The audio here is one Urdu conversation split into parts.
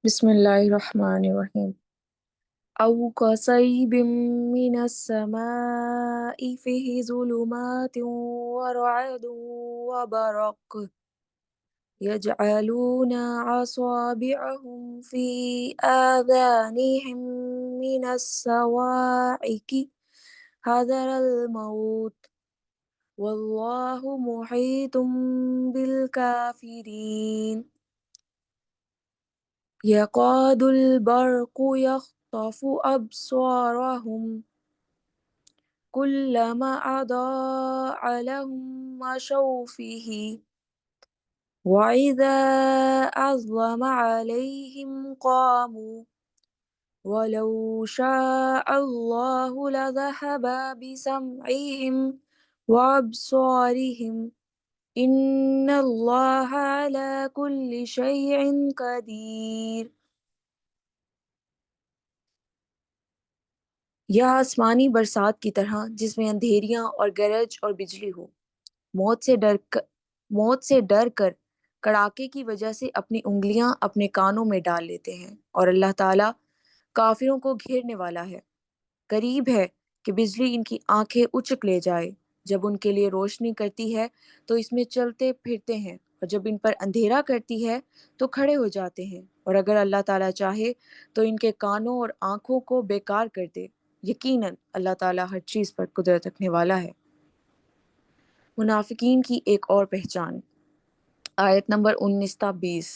بسم الله الرحمن الرحيم. أو كصيب من السماء فيه ظلمات ورعد وبرق يجعلون أصابعهم في آذانهم من الصواعق حذر الموت والله محيط بالكافرين. يكاد البرق يخطف أبصارهم كلما أضاء لهم مشوا فيه وإذا أظلم عليهم قاموا ولو شاء الله لذهب بسمعهم وأبصارهم إن الله على كل شيء قدير. یا آسمانی برسات کی طرح جس میں اندھیریاں اور گرج اور بجلی ہو، موت سے ڈر کر کڑاکے کی وجہ سے اپنی انگلیاں اپنے کانوں میں ڈال لیتے ہیں، اور اللہ تعالیٰ کافروں کو گھیرنے والا ہے۔ قریب ہے کہ بجلی ان کی آنکھیں اچک لے جائے، جب ان کے لیے روشنی کرتی ہے تو اس میں چلتے پھرتے ہیں، اور جب ان پر اندھیرا کرتی ہے تو کھڑے ہو جاتے ہیں، اور اگر اللہ تعالیٰ چاہے تو ان کے کانوں اور آنکھوں کو بیکار کر دے۔ یقیناً اللہ تعالیٰ ہر چیز پر قدرت رکھنے والا ہے۔ منافقین کی ایک اور پہچان، آیت نمبر 19 تا 20۔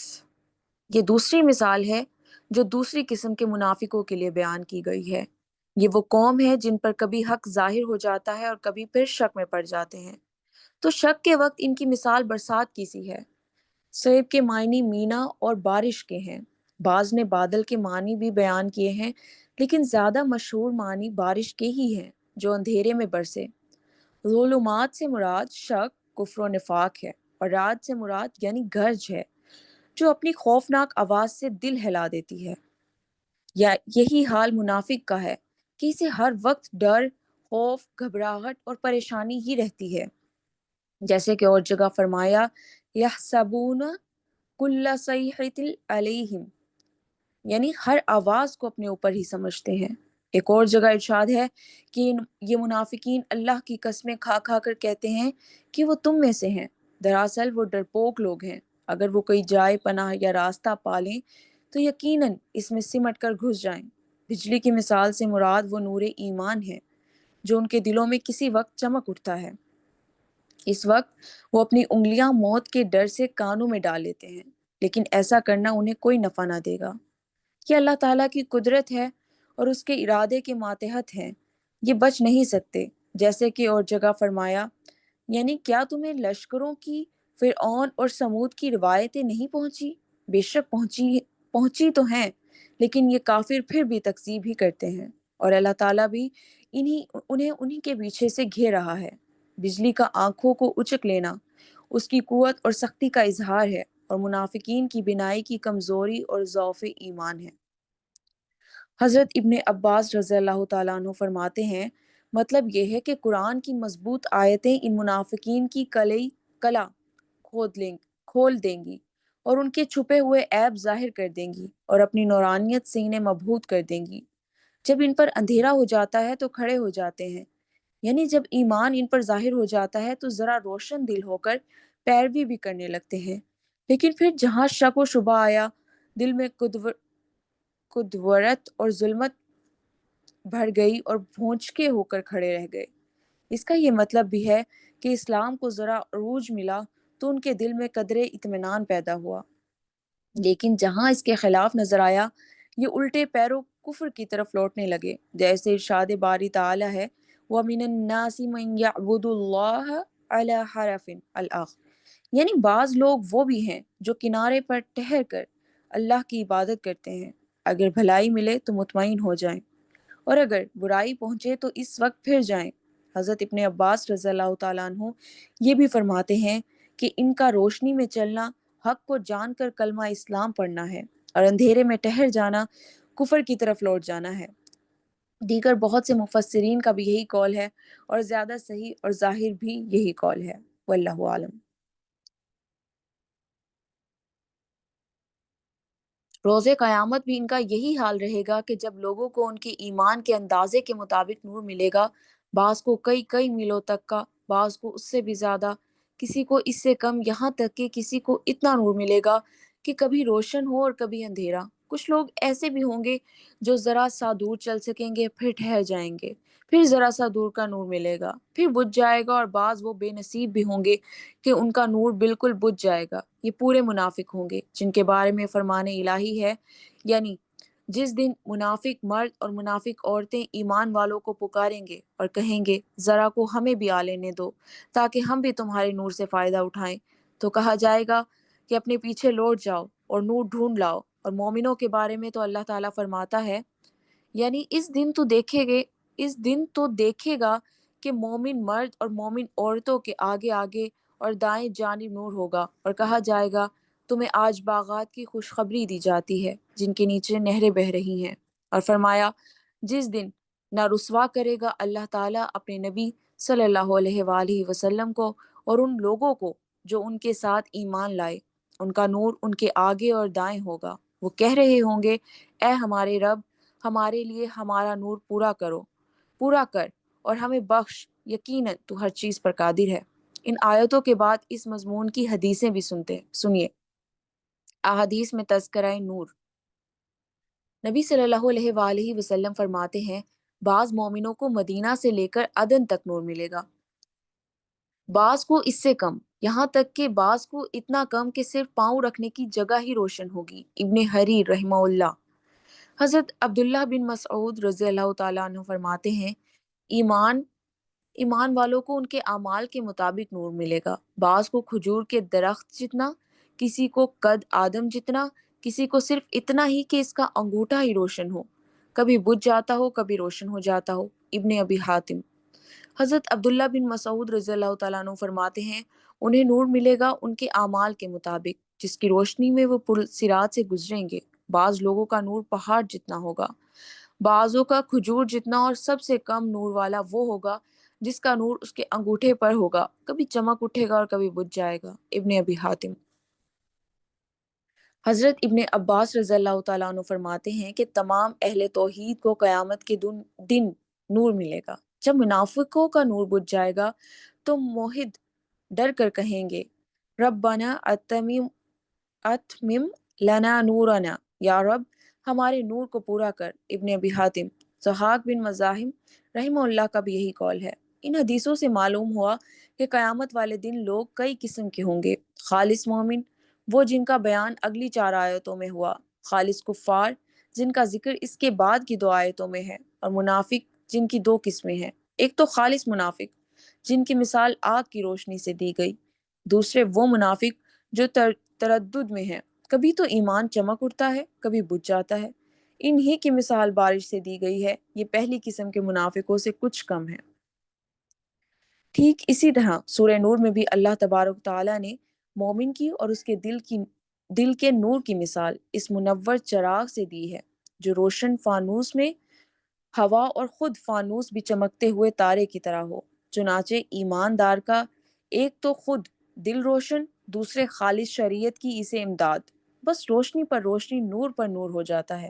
یہ دوسری مثال ہے جو دوسری قسم کے منافقوں کے لیے بیان کی گئی ہے۔ یہ وہ قوم ہے جن پر کبھی حق ظاہر ہو جاتا ہے اور کبھی پھر شک میں پڑ جاتے ہیں۔ تو شک کے وقت ان کی مثال برسات کی سی ہے۔ سیب کے معنی مینا اور بارش کے ہیں۔ بعض نے بادل کے معنی بھی بیان کیے ہیں، لیکن زیادہ مشہور معنی بارش کے ہی ہیں جو اندھیرے میں برسے۔ ظلمات سے مراد شک، کفر و نفاق ہے، اور رعد سے مراد یعنی گرج ہے جو اپنی خوفناک آواز سے دل ہلا دیتی ہے۔ یا یہی حال منافق کا ہے کہ اسے ہر وقت ڈر، خوف، گھبراہٹ اور پریشانی ہی رہتی ہے، جیسے کہ اور جگہ فرمایا یحسبون کل صیحۃ علیہم، یعنی ہر آواز کو اپنے اوپر ہی سمجھتے ہیں۔ ایک اور جگہ ارشاد ہے کہ یہ منافقین اللہ کی قسمیں کھا کھا کر کہتے ہیں کہ وہ تم میں سے ہیں، دراصل وہ ڈرپوک لوگ ہیں۔ اگر وہ کوئی جائے پناہ یا راستہ پالیں تو یقیناً اس میں سمٹ کر گھس جائیں۔ بجلی کی مثال سے مراد وہ نور ایمان ہے جو ان کے دلوں میں کسی وقت چمک اٹھتا ہے۔ اس وقت وہ اپنی انگلیاں موت کے ڈر سے کانوں میں ڈال لیتے ہیں، لیکن ایسا کرنا انہیں کوئی نفع نہ دے گا۔ یہ اللہ تعالیٰ کی قدرت ہے اور اس کے ارادے کے ماتحت ہیں، یہ بچ نہیں سکتے۔ جیسے کہ اور جگہ فرمایا، یعنی کیا تمہیں لشکروں کی فرعون اور سمود کی روایتیں نہیں پہنچی؟ بے شک پہنچی تو ہیں، لیکن یہ کافر پھر بھی تکذیب ہی کرتے ہیں، اور اللہ تعالیٰ بھی انہیں کے پیچھے سے گھیر رہا ہے۔ بجلی کا آنکھوں کو اچک لینا اس کی قوت اور سختی کا اظہار ہے، اور منافقین کی بینائی کی کمزوری اور ضعف ایمان ہے۔ حضرت ابن عباس رضی اللہ تعالیٰ عنہ فرماتے ہیں، مطلب یہ ہے کہ قرآن کی مضبوط آیتیں ان منافقین کی کلا کھول دیں گی اور ان کے چھپے ہوئے عیب ظاہر کر دیں گی اور اپنی نورانیت سے انہیں مبہوت کر دیں گی۔ جب ان پر اندھیرا ہو جاتا ہے تو کھڑے ہو جاتے ہیں، یعنی جب ایمان ان پر ظاہر ہو جاتا ہے تو ذرا روشن دل ہو کر پیروی بھی کرنے لگتے ہیں، لیکن پھر جہاں شک و شبہ آیا، دل میں کدورت اور ظلمت بھر گئی اور بھونچکے ہو کر کھڑے رہ گئے۔ اس کا یہ مطلب بھی ہے کہ اسلام کو ذرا عروج ملا تو ان کے دل میں قدرے اطمینان پیدا ہوا، لیکن جہاں اس کے خلاف نظر آیا یہ الٹے پیروں کفر کی طرف لوٹنے لگے، جیسے ارشاد باری تعالی ہے وَمِنَ النَّاسِ مَن يَعْبُدُ اللَّهَ عَلَى حَرَفٍ الْآخر، یعنی بعض لوگ وہ بھی ہیں جو کنارے پر ٹھہر کر اللہ کی عبادت کرتے ہیں، اگر بھلائی ملے تو مطمئن ہو جائیں اور اگر برائی پہنچے تو اس وقت پھر جائیں۔ حضرت ابن عباس رضی اللہ تعالیٰ عنہ یہ بھی فرماتے ہیں کہ ان کا روشنی میں چلنا حق کو جان کر کلمہ اسلام پڑھنا ہے، اور اندھیرے میں ٹھہر جانا کفر کی طرف لوٹ جانا ہے۔ دیگر بہت سے مفسرین کا بھی یہی قول ہے، اور زیادہ صحیح اور ظاہر بھی یہی قول ہے، واللہ عالم۔ روز قیامت بھی ان کا یہی حال رہے گا کہ جب لوگوں کو ان کے ایمان کے اندازے کے مطابق نور ملے گا، بعض کو کئی کئی میلوں تک کا، بعض کو اس سے بھی زیادہ، کسی کو اس سے کم، یہاں تک کہ کسی کو اتنا نور ملے گا کہ کبھی روشن ہو اور کبھی اندھیرا۔ کچھ لوگ ایسے بھی ہوں گے جو ذرا سا دور چل سکیں گے، پھر ٹھہر جائیں گے، پھر ذرا سا دور کا نور ملے گا، پھر بجھ جائے گا، اور بعض وہ بے نصیب بھی ہوں گے کہ ان کا نور بالکل بجھ جائے گا۔ یہ پورے منافق ہوں گے جن کے بارے میں فرمان الہی ہے، یعنی جس دن منافق مرد اور منافق عورتیں ایمان والوں کو پکاریں گے اور کہیں گے ذرا کو ہمیں بھی آ لینے دو تاکہ ہم بھی تمہارے نور سے فائدہ اٹھائیں، تو کہا جائے گا کہ اپنے پیچھے لوٹ جاؤ اور نور ڈھونڈ لاؤ۔ اور مومنوں کے بارے میں تو اللہ تعالیٰ فرماتا ہے، یعنی اس دن تو دیکھے گا کہ مومن مرد اور مومن عورتوں کے آگے آگے اور دائیں جانب نور ہوگا، اور کہا جائے گا تمہیں آج باغات کی خوشخبری دی جاتی ہے جن کے نیچے نہریں بہہ رہی ہیں۔ اور فرمایا جس دن نہ رسوا کرے گا اللہ تعالیٰ اپنے نبی صلی اللہ علیہ وآلہ وسلم کو اور ان لوگوں کو جو ان کے ساتھ ایمان لائے، ان کا نور ان کے آگے اور دائیں ہوگا۔ وہ کہہ رہے ہوں گے اے ہمارے رب، ہمارے لیے ہمارا نور پورا کر اور ہمیں بخش، یقیناً تو ہر چیز پر قادر ہے۔ ان آیتوں کے بعد اس مضمون کی حدیثیں بھی سنیے۔ احادیث میں تذکرہ نور، نبی صلی اللہ علیہ وآلہ وسلم فرماتے ہیں بعض مومنوں کو مدینہ سے لے کر عدن تک نور ملے گا، بعض کو اس سے کم، یہاں تک کہ بعض کو اتنا کم کہ صرف پاؤں رکھنے کی جگہ ہی روشن ہوگی۔ ابن حریر رحمہ اللہ۔ حضرت عبداللہ بن مسعود رضی اللہ تعالیٰ عنہ فرماتے ہیں ایمان والوں کو ان کے اعمال کے مطابق نور ملے گا، بعض کو کھجور کے درخت جتنا، کسی کو قد آدم جتنا، کسی کو صرف اتنا ہی کہ اس کا انگوٹھا ہی روشن ہو، کبھی بجھ جاتا ہو کبھی روشن ہو جاتا ہو۔ ابن ابی حاتم۔ حضرت عبداللہ بن مسعود رضی اللہ تعالیٰ عنہ فرماتے ہیں انہیں نور ملے گا ان کے اعمال کے مطابق، جس کی روشنی میں وہ پل صراط سے گزریں گے۔ بعض لوگوں کا نور پہاڑ جتنا ہوگا، بعضوں کا کھجور جتنا، اور سب سے کم نور والا وہ ہوگا جس کا نور اس کے انگوٹھے پر ہوگا، کبھی چمک اٹھے گا اور کبھی بجھ جائے گا۔ ابن ابی حاتم۔ حضرت ابن عباس رضی اللہ تعالیٰ عنہ فرماتے ہیں کہ تمام اہل توحید کو قیامت کے دن نور ملے گا۔ جب منافقوں کا نور بجھ جائے گا تو موحد ڈر کر کہیں گے ربنا اتمم لنا نورنا، یا رب ہمارے نور کو پورا کر۔ ابن ابی حاتم۔ ضحاک بن مزاحم رحمہ اللہ کا بھی یہی قول ہے۔ ان حدیثوں سے معلوم ہوا کہ قیامت والے دن لوگ کئی قسم کے ہوں گے۔ خالص مومن، وہ جن کا بیان اگلی 4 آیتوں میں ہوا، خالص کفار جن کا ذکر اس کے بعد کی 2 آیتوں میں ہے، اور منافق جن کی 2 قسمیں ہیں۔ ایک تو خالص منافق جن کی مثال آگ کی روشنی سے دی گئی، دوسرے وہ منافق جو تردد میں ہیں، کبھی تو ایمان چمک اٹھتا ہے کبھی بجھ جاتا ہے، انہی کی مثال بارش سے دی گئی ہے۔ یہ پہلی قسم کے منافقوں سے کچھ کم ہے۔ ٹھیک اسی طرح سورہ نور میں بھی اللہ تبارک تعالیٰ نے مومن کی اور اس کے دل کے نور کی مثال اس منور چراغ سے دی ہے جو روشن فانوس میں ہوا اور خود فانوس بھی چمکتے ہوئے تارے کی طرح ہو۔ چنانچہ ایماندار کا ایک تو خود دل روشن، دوسرے خالص شریعت کی اسے امداد، بس روشنی پر روشنی، نور پر نور ہو جاتا ہے۔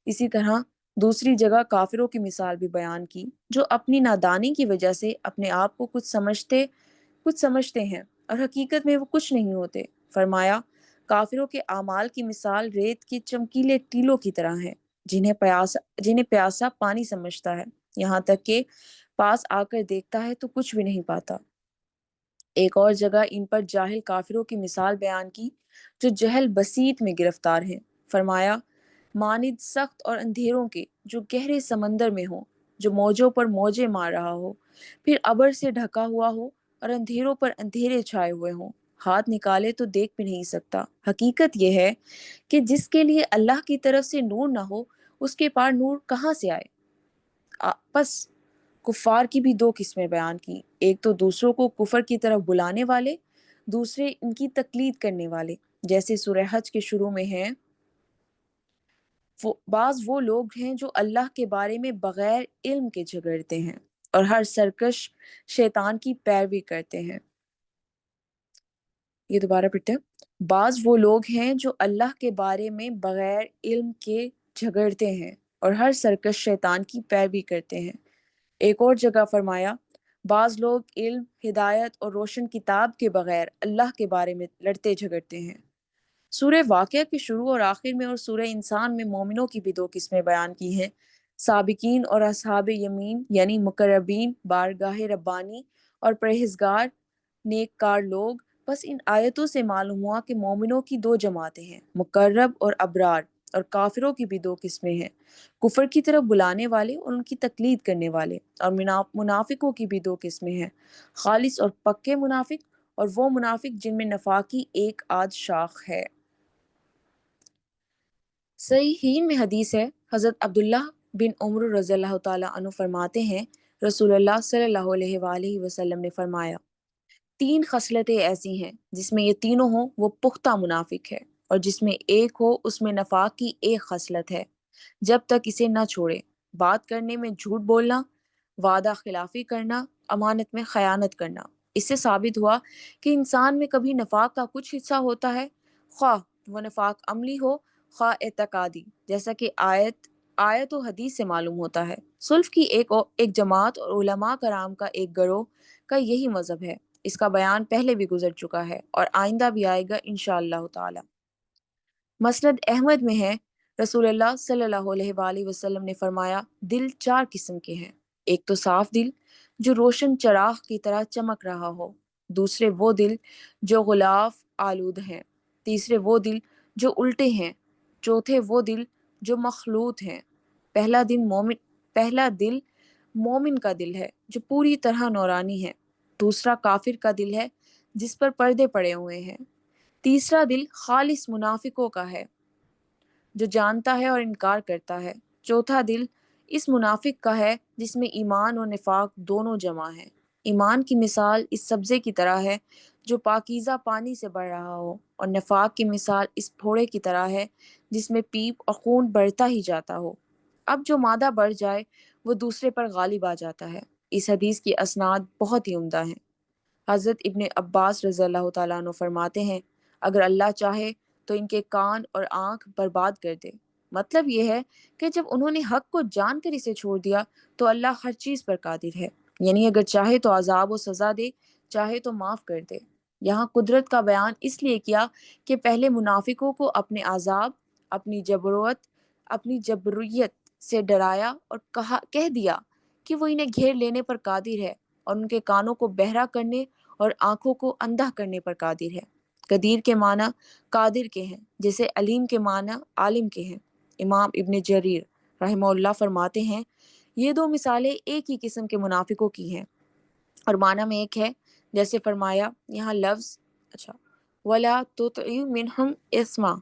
اسی طرح دوسری جگہ کافروں کی مثال بھی بیان کی جو اپنی نادانی کی وجہ سے اپنے آپ کو کچھ سمجھتے ہیں اور حقیقت میں وہ کچھ نہیں ہوتے۔ فرمایا کافروں کے اعمال کی مثال ریت کے چمکیلے ٹیلوں کی طرح ہے جنہیں پیاسا پانی سمجھتا ہے، یہاں تک کہ پاس آ کر دیکھتا ہے تو کچھ بھی نہیں پاتا۔ ایک اور جگہ ان پر جاہل کافروں کی مثال بیان کی جو جہل بسیط میں گرفتار ہیں۔ فرمایا مانند سخت اور اندھیروں کے جو گہرے سمندر میں ہوں، جو موجوں پر موجیں مار رہا ہو، پھر ابر سے ڈھکا ہوا ہو اور اندھیروں پر اندھیرے چھائے ہوئے ہوں، ہاتھ نکالے تو دیکھ بھی نہیں سکتا۔ حقیقت یہ ہے کہ جس کے لیے اللہ کی طرف سے نور نہ ہو اس کے پار نور کہاں سے آئے۔ پس کفار کی بھی 2 قسمیں بیان کی، ایک تو دوسروں کو کفر کی طرف بلانے والے، دوسرے ان کی تقلید کرنے والے، جیسے سورہ حج کے شروع میں ہیں بعض وہ لوگ ہیں جو اللہ کے بارے میں بغیر علم کے جھگڑتے ہیں اور ہر سرکش شیطان کی پیروی کرتے ہیں۔ یہ دوبارہ پڑھتے ہیں۔ بعض وہ لوگ ہیں جو اللہ کے بارے میں بغیر علم کے جھگڑتے ہیں اور ہر سرکش شیطان کی پیروی کرتے ہیں۔ ایک اور جگہ فرمایا، بعض لوگ علم، ہدایت اور روشن کتاب کے بغیر اللہ کے بارے میں لڑتے جھگڑتے ہیں۔ سورہ واقعہ کے شروع اور آخر میں اور سورہ انسان میں مومنوں کی بھی دو قسمیں بیان کی ہیں، سابقین اور اصحاب یمین، یعنی مقربین، بارگاہ ربانی اور پرہیزگار نیک کار لوگ۔ بس ان آیتوں سے معلوم ہوا کہ مومنوں کی دو جماعتیں ہیں، مقرب اور ابرار، اور کافروں کی بھی دو قسمیں ہیں، کفر کی طرف بلانے والے اور ان کی تقلید کرنے والے، اور منافقوں کی بھی دو قسمیں ہیں، خالص اور پکے منافق، اور وہ منافق جن میں نفاق کی ایک آدھ شاخ ہے۔ صحیحین میں حدیث ہے، حضرت عبداللہ بن عمر رضی اللہ تعالیٰ عنہ فرماتے ہیں، رسول اللہ صلی اللہ علیہ وآلہ وسلم نے فرمایا، تین خصلتیں ایسی ہیں جس میں یہ تینوں ہوں وہ پختہ منافق ہے، اور جس میں ایک ہو اس میں نفاق کی ایک خصلت ہے، جب تک اسے نہ چھوڑے، بات کرنے میں جھوٹ بولنا، وعدہ خلافی کرنا، امانت میں خیانت کرنا۔ اس سے ثابت ہوا کہ انسان میں کبھی نفاق کا کچھ حصہ ہوتا ہے، خواہ وہ نفاق عملی ہو خواہ اعتقادی، جیسا کہ آیت و حدیث سے معلوم ہوتا ہے۔ سلف کی ایک جماعت اور علماء کرام کا ایک گروہ کا یہی مذہب ہے۔ اس کا بیان پہلے بھی گزر چکا ہے اور آئندہ بھی آئے گا انشاءاللہ تعالی۔ مسند احمد میں ہے، رسول اللہ صلی اللہ علیہ وآلہ وسلم نے فرمایا، دل چار قسم کے ہیں، ایک تو صاف دل جو روشن چراغ کی طرح چمک رہا ہو، دوسرے وہ دل جو غلاف آلود ہیں، تیسرے وہ دل جو الٹے ہیں، چوتھے وہ دل جو مخلوط ہیں۔ پہلا دل مومن کا دل ہے جو پوری طرح نورانی ہے، دوسرا کافر کا دل ہے جس پر پردے پڑے ہوئے ہیں، تیسرا دل خالص منافقوں کا ہے جو جانتا ہے اور انکار کرتا ہے، چوتھا دل اس منافق کا ہے جس میں ایمان اور نفاق دونوں جمع ہیں۔ ایمان کی مثال اس سبزے کی طرح ہے جو پاکیزہ پانی سے بڑھ رہا ہو، اور نفاق کی مثال اس پھوڑے کی طرح ہے جس میں پیپ اور خون بڑھتا ہی جاتا ہو، اب جو مادہ بڑھ جائے وہ دوسرے پر غالب آ جاتا ہے۔ اس حدیث کی اسناد بہت ہی عمدہ ہیں۔ حضرت ابن عباس رضی اللہ تعالیٰ عنہ فرماتے ہیں، اگر اللہ چاہے تو ان کے کان اور آنکھ برباد کر دے۔ مطلب یہ ہے کہ جب انہوں نے حق کو جان کر اسے چھوڑ دیا تو اللہ ہر چیز پر قادر ہے، یعنی اگر چاہے تو عذاب و سزا دے، چاہے تو معاف کر دے۔ یہاں قدرت کا بیان اس لیے کیا کہ پہلے منافقوں کو اپنے عذاب، اپنی جبرویت سے ڈرایا اور کہہ دیا کہ وہ انہیں گھیر لینے پر قادر ہے، اور ان کے کانوں کو بہرا کرنے اور آنکھوں کو اندھا کرنے پر قادر ہے۔ قدیر کے معنی قادر کے ہیں، جیسے علیم کے معنی عالم کے ہیں۔ امام ابن جریر رحمہ اللہ فرماتے ہیں، یہ دو مثالیں ایک ہی قسم کے منافقوں کی ہیں اور معنی میں ایک ہے، جیسے فرمایا یہاں لفظ وَلَا تُطِعْ مِنْهُمْ اسما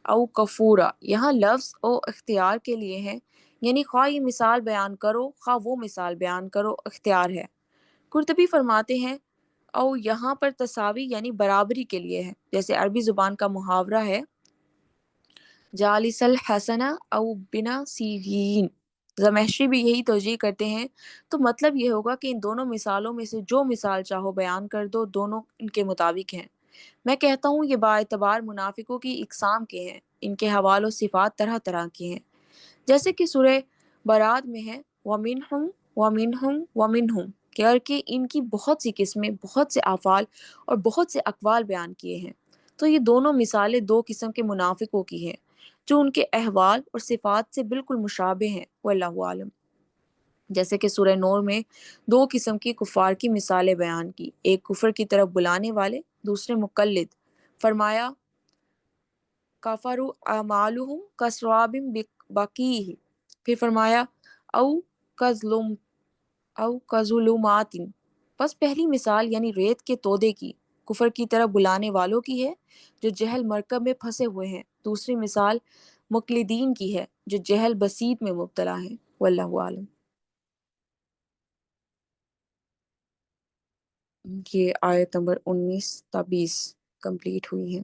او کفورا، یہاں لفظ او اختیار کے لیے ہے، یعنی خواہ یہ مثال بیان کرو خواہ وہ مثال بیان کرو، اختیار ہے۔ قرطبی فرماتے ہیں او یہاں پر تساوی یعنی برابری کے لیے ہے، جیسے عربی زبان کا محاورہ ہے جالس الحسنہ او بنا سیرین، زمہشری بھی یہی توجیہ کرتے ہیں، تو مطلب یہ ہوگا کہ ان دونوں مثالوں میں سے جو مثال چاہو بیان کر دو، دونوں ان کے مطابق ہیں۔ میں کہتا ہوں یہ باعتبار منافقوں کی اقسام کے ہیں، ان کے حوال و صفات طرح طرح کے ہیں، جیسے کہ سورہ برات میں ہے وَمِنْهُمْ وَمِنْهُمْ وَمِنْهُمْ، کر کے ان کی بہت سی قسمیں، بہت سے افعال اور بہت سے اقوال بیان کیے ہیں۔ تو یہ دونوں مثالیں دو قسم کے منافقوں کی ہیں جو ان کے احوال اور صفات سے بالکل مشابہ ہیں، واللہ عالم۔ جیسے کہ سورہ نور میں دو قسم کی کفار کی مثالیں بیان کی، ایک کفر کی طرف بلانے والے، دوسرے مقلد۔ فرمایا کفروا اعمالهم کسراب بقیع، پھر فرمایا او کظلم او کظلمات، بس پہلی مثال یعنی ریت کے تودے کی، کفر کی طرف بلانے والوں کی ہے جو جہل مرکب میں پھنسے ہوئے ہیں، دوسری مثال مقلدین کی ہے جو جہل بسیط میں مبتلا ہیں، واللہ عالم۔ یہ آیت نمبر 19 تا 20 کمپلیٹ ہوئی ہیں۔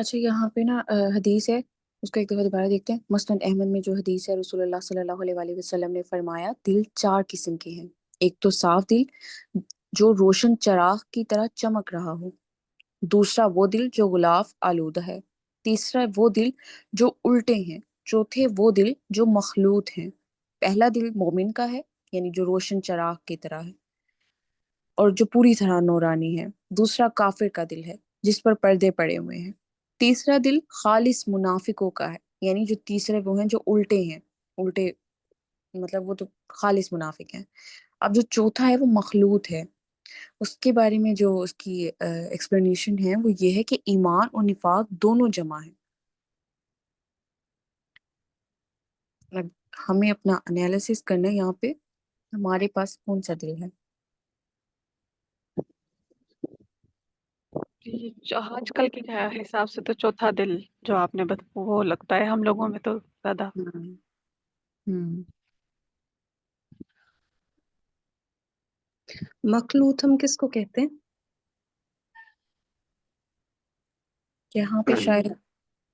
اچھا یہاں پہ نا حدیث ہے، اس کا ایک دفعہ دوبارہ دیکھتے ہیں۔ مسند احمد میں جو حدیث ہے، رسول اللہ صلی اللہ علیہ وآلہ وسلم نے فرمایا دل 4 قسم کے ہیں۔ ایک تو صاف دل جو روشن چراغ کی طرح چمک رہا ہو، دوسرا وہ دل جو غلاف آلودہ ہے، تیسرا وہ دل جو الٹے ہیں، چوتھے وہ دل جو مخلوط ہیں۔ پہلا دل مومن کا ہے، یعنی جو روشن چراغ کی طرح ہے اور جو پوری طرح نورانی ہے۔ دوسرا کافر کا دل ہے جس پر پردے پڑے ہوئے ہیں۔ تیسرا دل خالص منافقوں کا ہے، یعنی جو تیسرے وہ ہیں جو الٹے ہیں، الٹے مطلب وہ تو خالص منافق ہیں۔ اب جو چوتھا ہے وہ مخلوط ہے، اس کے بارے میں جو اس کی ایکسپلینیشن ہے وہ یہ ہے کہ ایمان اور نفاق دونوں جمع ہیں۔ اب ہمیں اپنا انالیسس کرنا ہے یہاں پہ ہمارے پاس کون سا دل ہے۔ آج کل کے حساب سے تو چوتھا دل جو آپ نے وہ لگتا ہے ہم لوگوں میں تو زیادہ۔ ہم مخلوط ہم کس کو کہتے ہیں؟ یہاں پہ شاید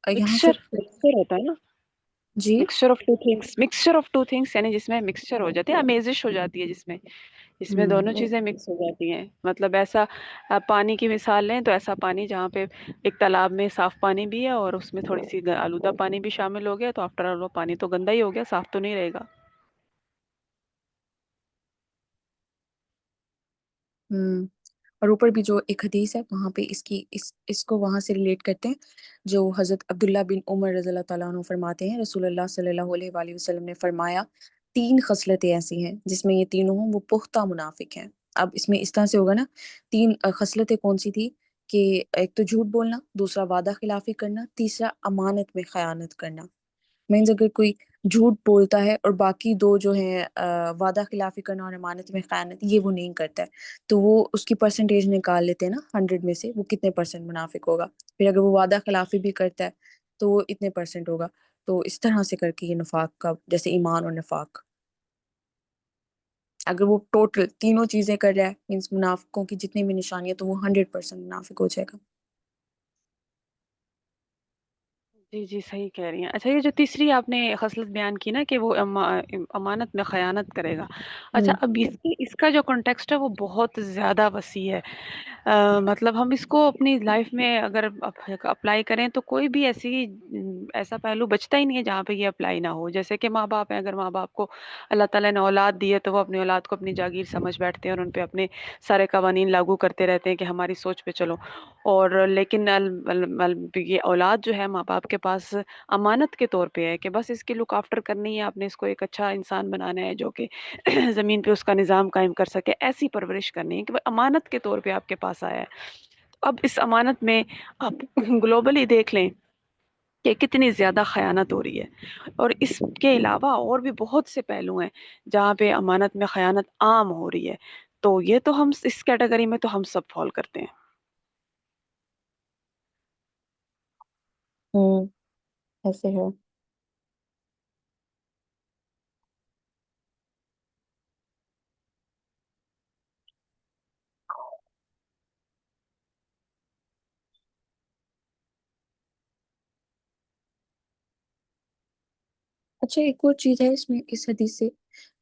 یہاں سے مکسچر ہوتا ہے نا، جی مکسچر آف ٹو تھنگس یعنی جس میں مکسچر ہو جاتی ہے، امیزش ہو جاتی ہے، جس میں دونوں چیزیں مکس ہو جاتی ہیں۔ مطلب ایسا آپ پانی کی مثال لیں تو ایسا پانی جہاں پہ ایک تالاب میں صاف پانی بھی ہے اور اس میں تھوڑی سی آلودہ پانی بھی شامل ہو گیا، تو آفٹر آل وہ پانی تو گندا ہی ہو گیا، صاف تو نہیں رہے گا۔ اور اوپر بھی جو ایک حدیث ہے وہاں پہ اس کو وہاں سے ریلیٹ کرتے ہیں، جو حضرت عبداللہ بن عمر رضی اللہ تعالیٰ عنہ فرماتے ہیں رسول اللہ صلی اللہ علیہ وآلہ وسلم نے فرمایا 3 خصلتیں ایسی ہیں جس میں یہ تینوں ہوں وہ پختہ منافق ہیں۔ اب اس میں اس طرح سے ہوگا نا، 3 خصلتیں کون سی تھی کہ ایک تو جھوٹ بولنا، دوسرا وعدہ خلافی کرنا، تیسرا امانت میں خیانت کرنا۔ مینز اگر کوئی جھوٹ بولتا ہے اور باقی 2 جو ہیں وعدہ خلافی کرنا اور امانت میں خیانت، یہ وہ نہیں کرتا ہے، تو وہ اس کی پرسنٹیج نکال لیتے ہیں نا 100 میں سے وہ کتنے % منافق ہوگا۔ پھر اگر وہ وعدہ خلافی بھی کرتا ہے تو وہ اتنے % ہوگا۔ تو اس طرح سے کر کے یہ نفاق کا، جیسے ایمان اور نفاق، اگر وہ ٹوٹل تینوں چیزیں کر رہا ہے مینس منافقوں کی جتنی بھی نشانیاں، تو وہ 100% منافق ہو جائے گا۔ جی جی صحیح کہہ رہی ہیں۔ اچھا یہ جو تیسری آپ نے خصلت بیان کی نا کہ وہ امانت میں خیانت کرے گا، اچھا اب اس کا جو کنٹیکسٹ ہے وہ بہت زیادہ وسیع ہے۔ مطلب ہم اس کو اپنی لائف میں اگر اپلائی کریں تو کوئی بھی ایسا پہلو بچتا ہی نہیں ہے جہاں پہ یہ اپلائی نہ ہو۔ جیسے کہ ماں باپ ہیں، اگر ماں باپ کو اللہ تعالیٰ نے اولاد دی ہے تو وہ اپنی اولاد کو اپنی جاگیر سمجھ بیٹھتے ہیں اور ان پہ اپنے سارے قوانین لاگو کرتے رہتے ہیں کہ ہماری سوچ پہ چلو، اور لیکن یہ اولاد جو ہے ماں باپ کے پاس امانت کے طور پہ ہے کہ بس اس کی لک آفٹر کرنی ہے، آپ نے اس کو ایک اچھا انسان بنانا ہے جو کہ زمین پہ اس کا نظام قائم کر سکے، ایسی پرورش کرنی ہے کہ وہ امانت کے طور پہ آپ کے پاس آیا ہے۔ اب اس امانت میں آپ گلوبلی دیکھ لیں کہ کتنی زیادہ خیانت ہو رہی ہے، اور اس کے علاوہ اور بھی بہت سے پہلو ہیں جہاں پہ امانت میں خیانت عام ہو رہی ہے، تو یہ تو ہم اس کیٹیگری میں تو ہم سب فال کرتے ہیں۔ ایسے ہے۔ اچھا ایک اور چیز ہے اس میں، اس حدیث سے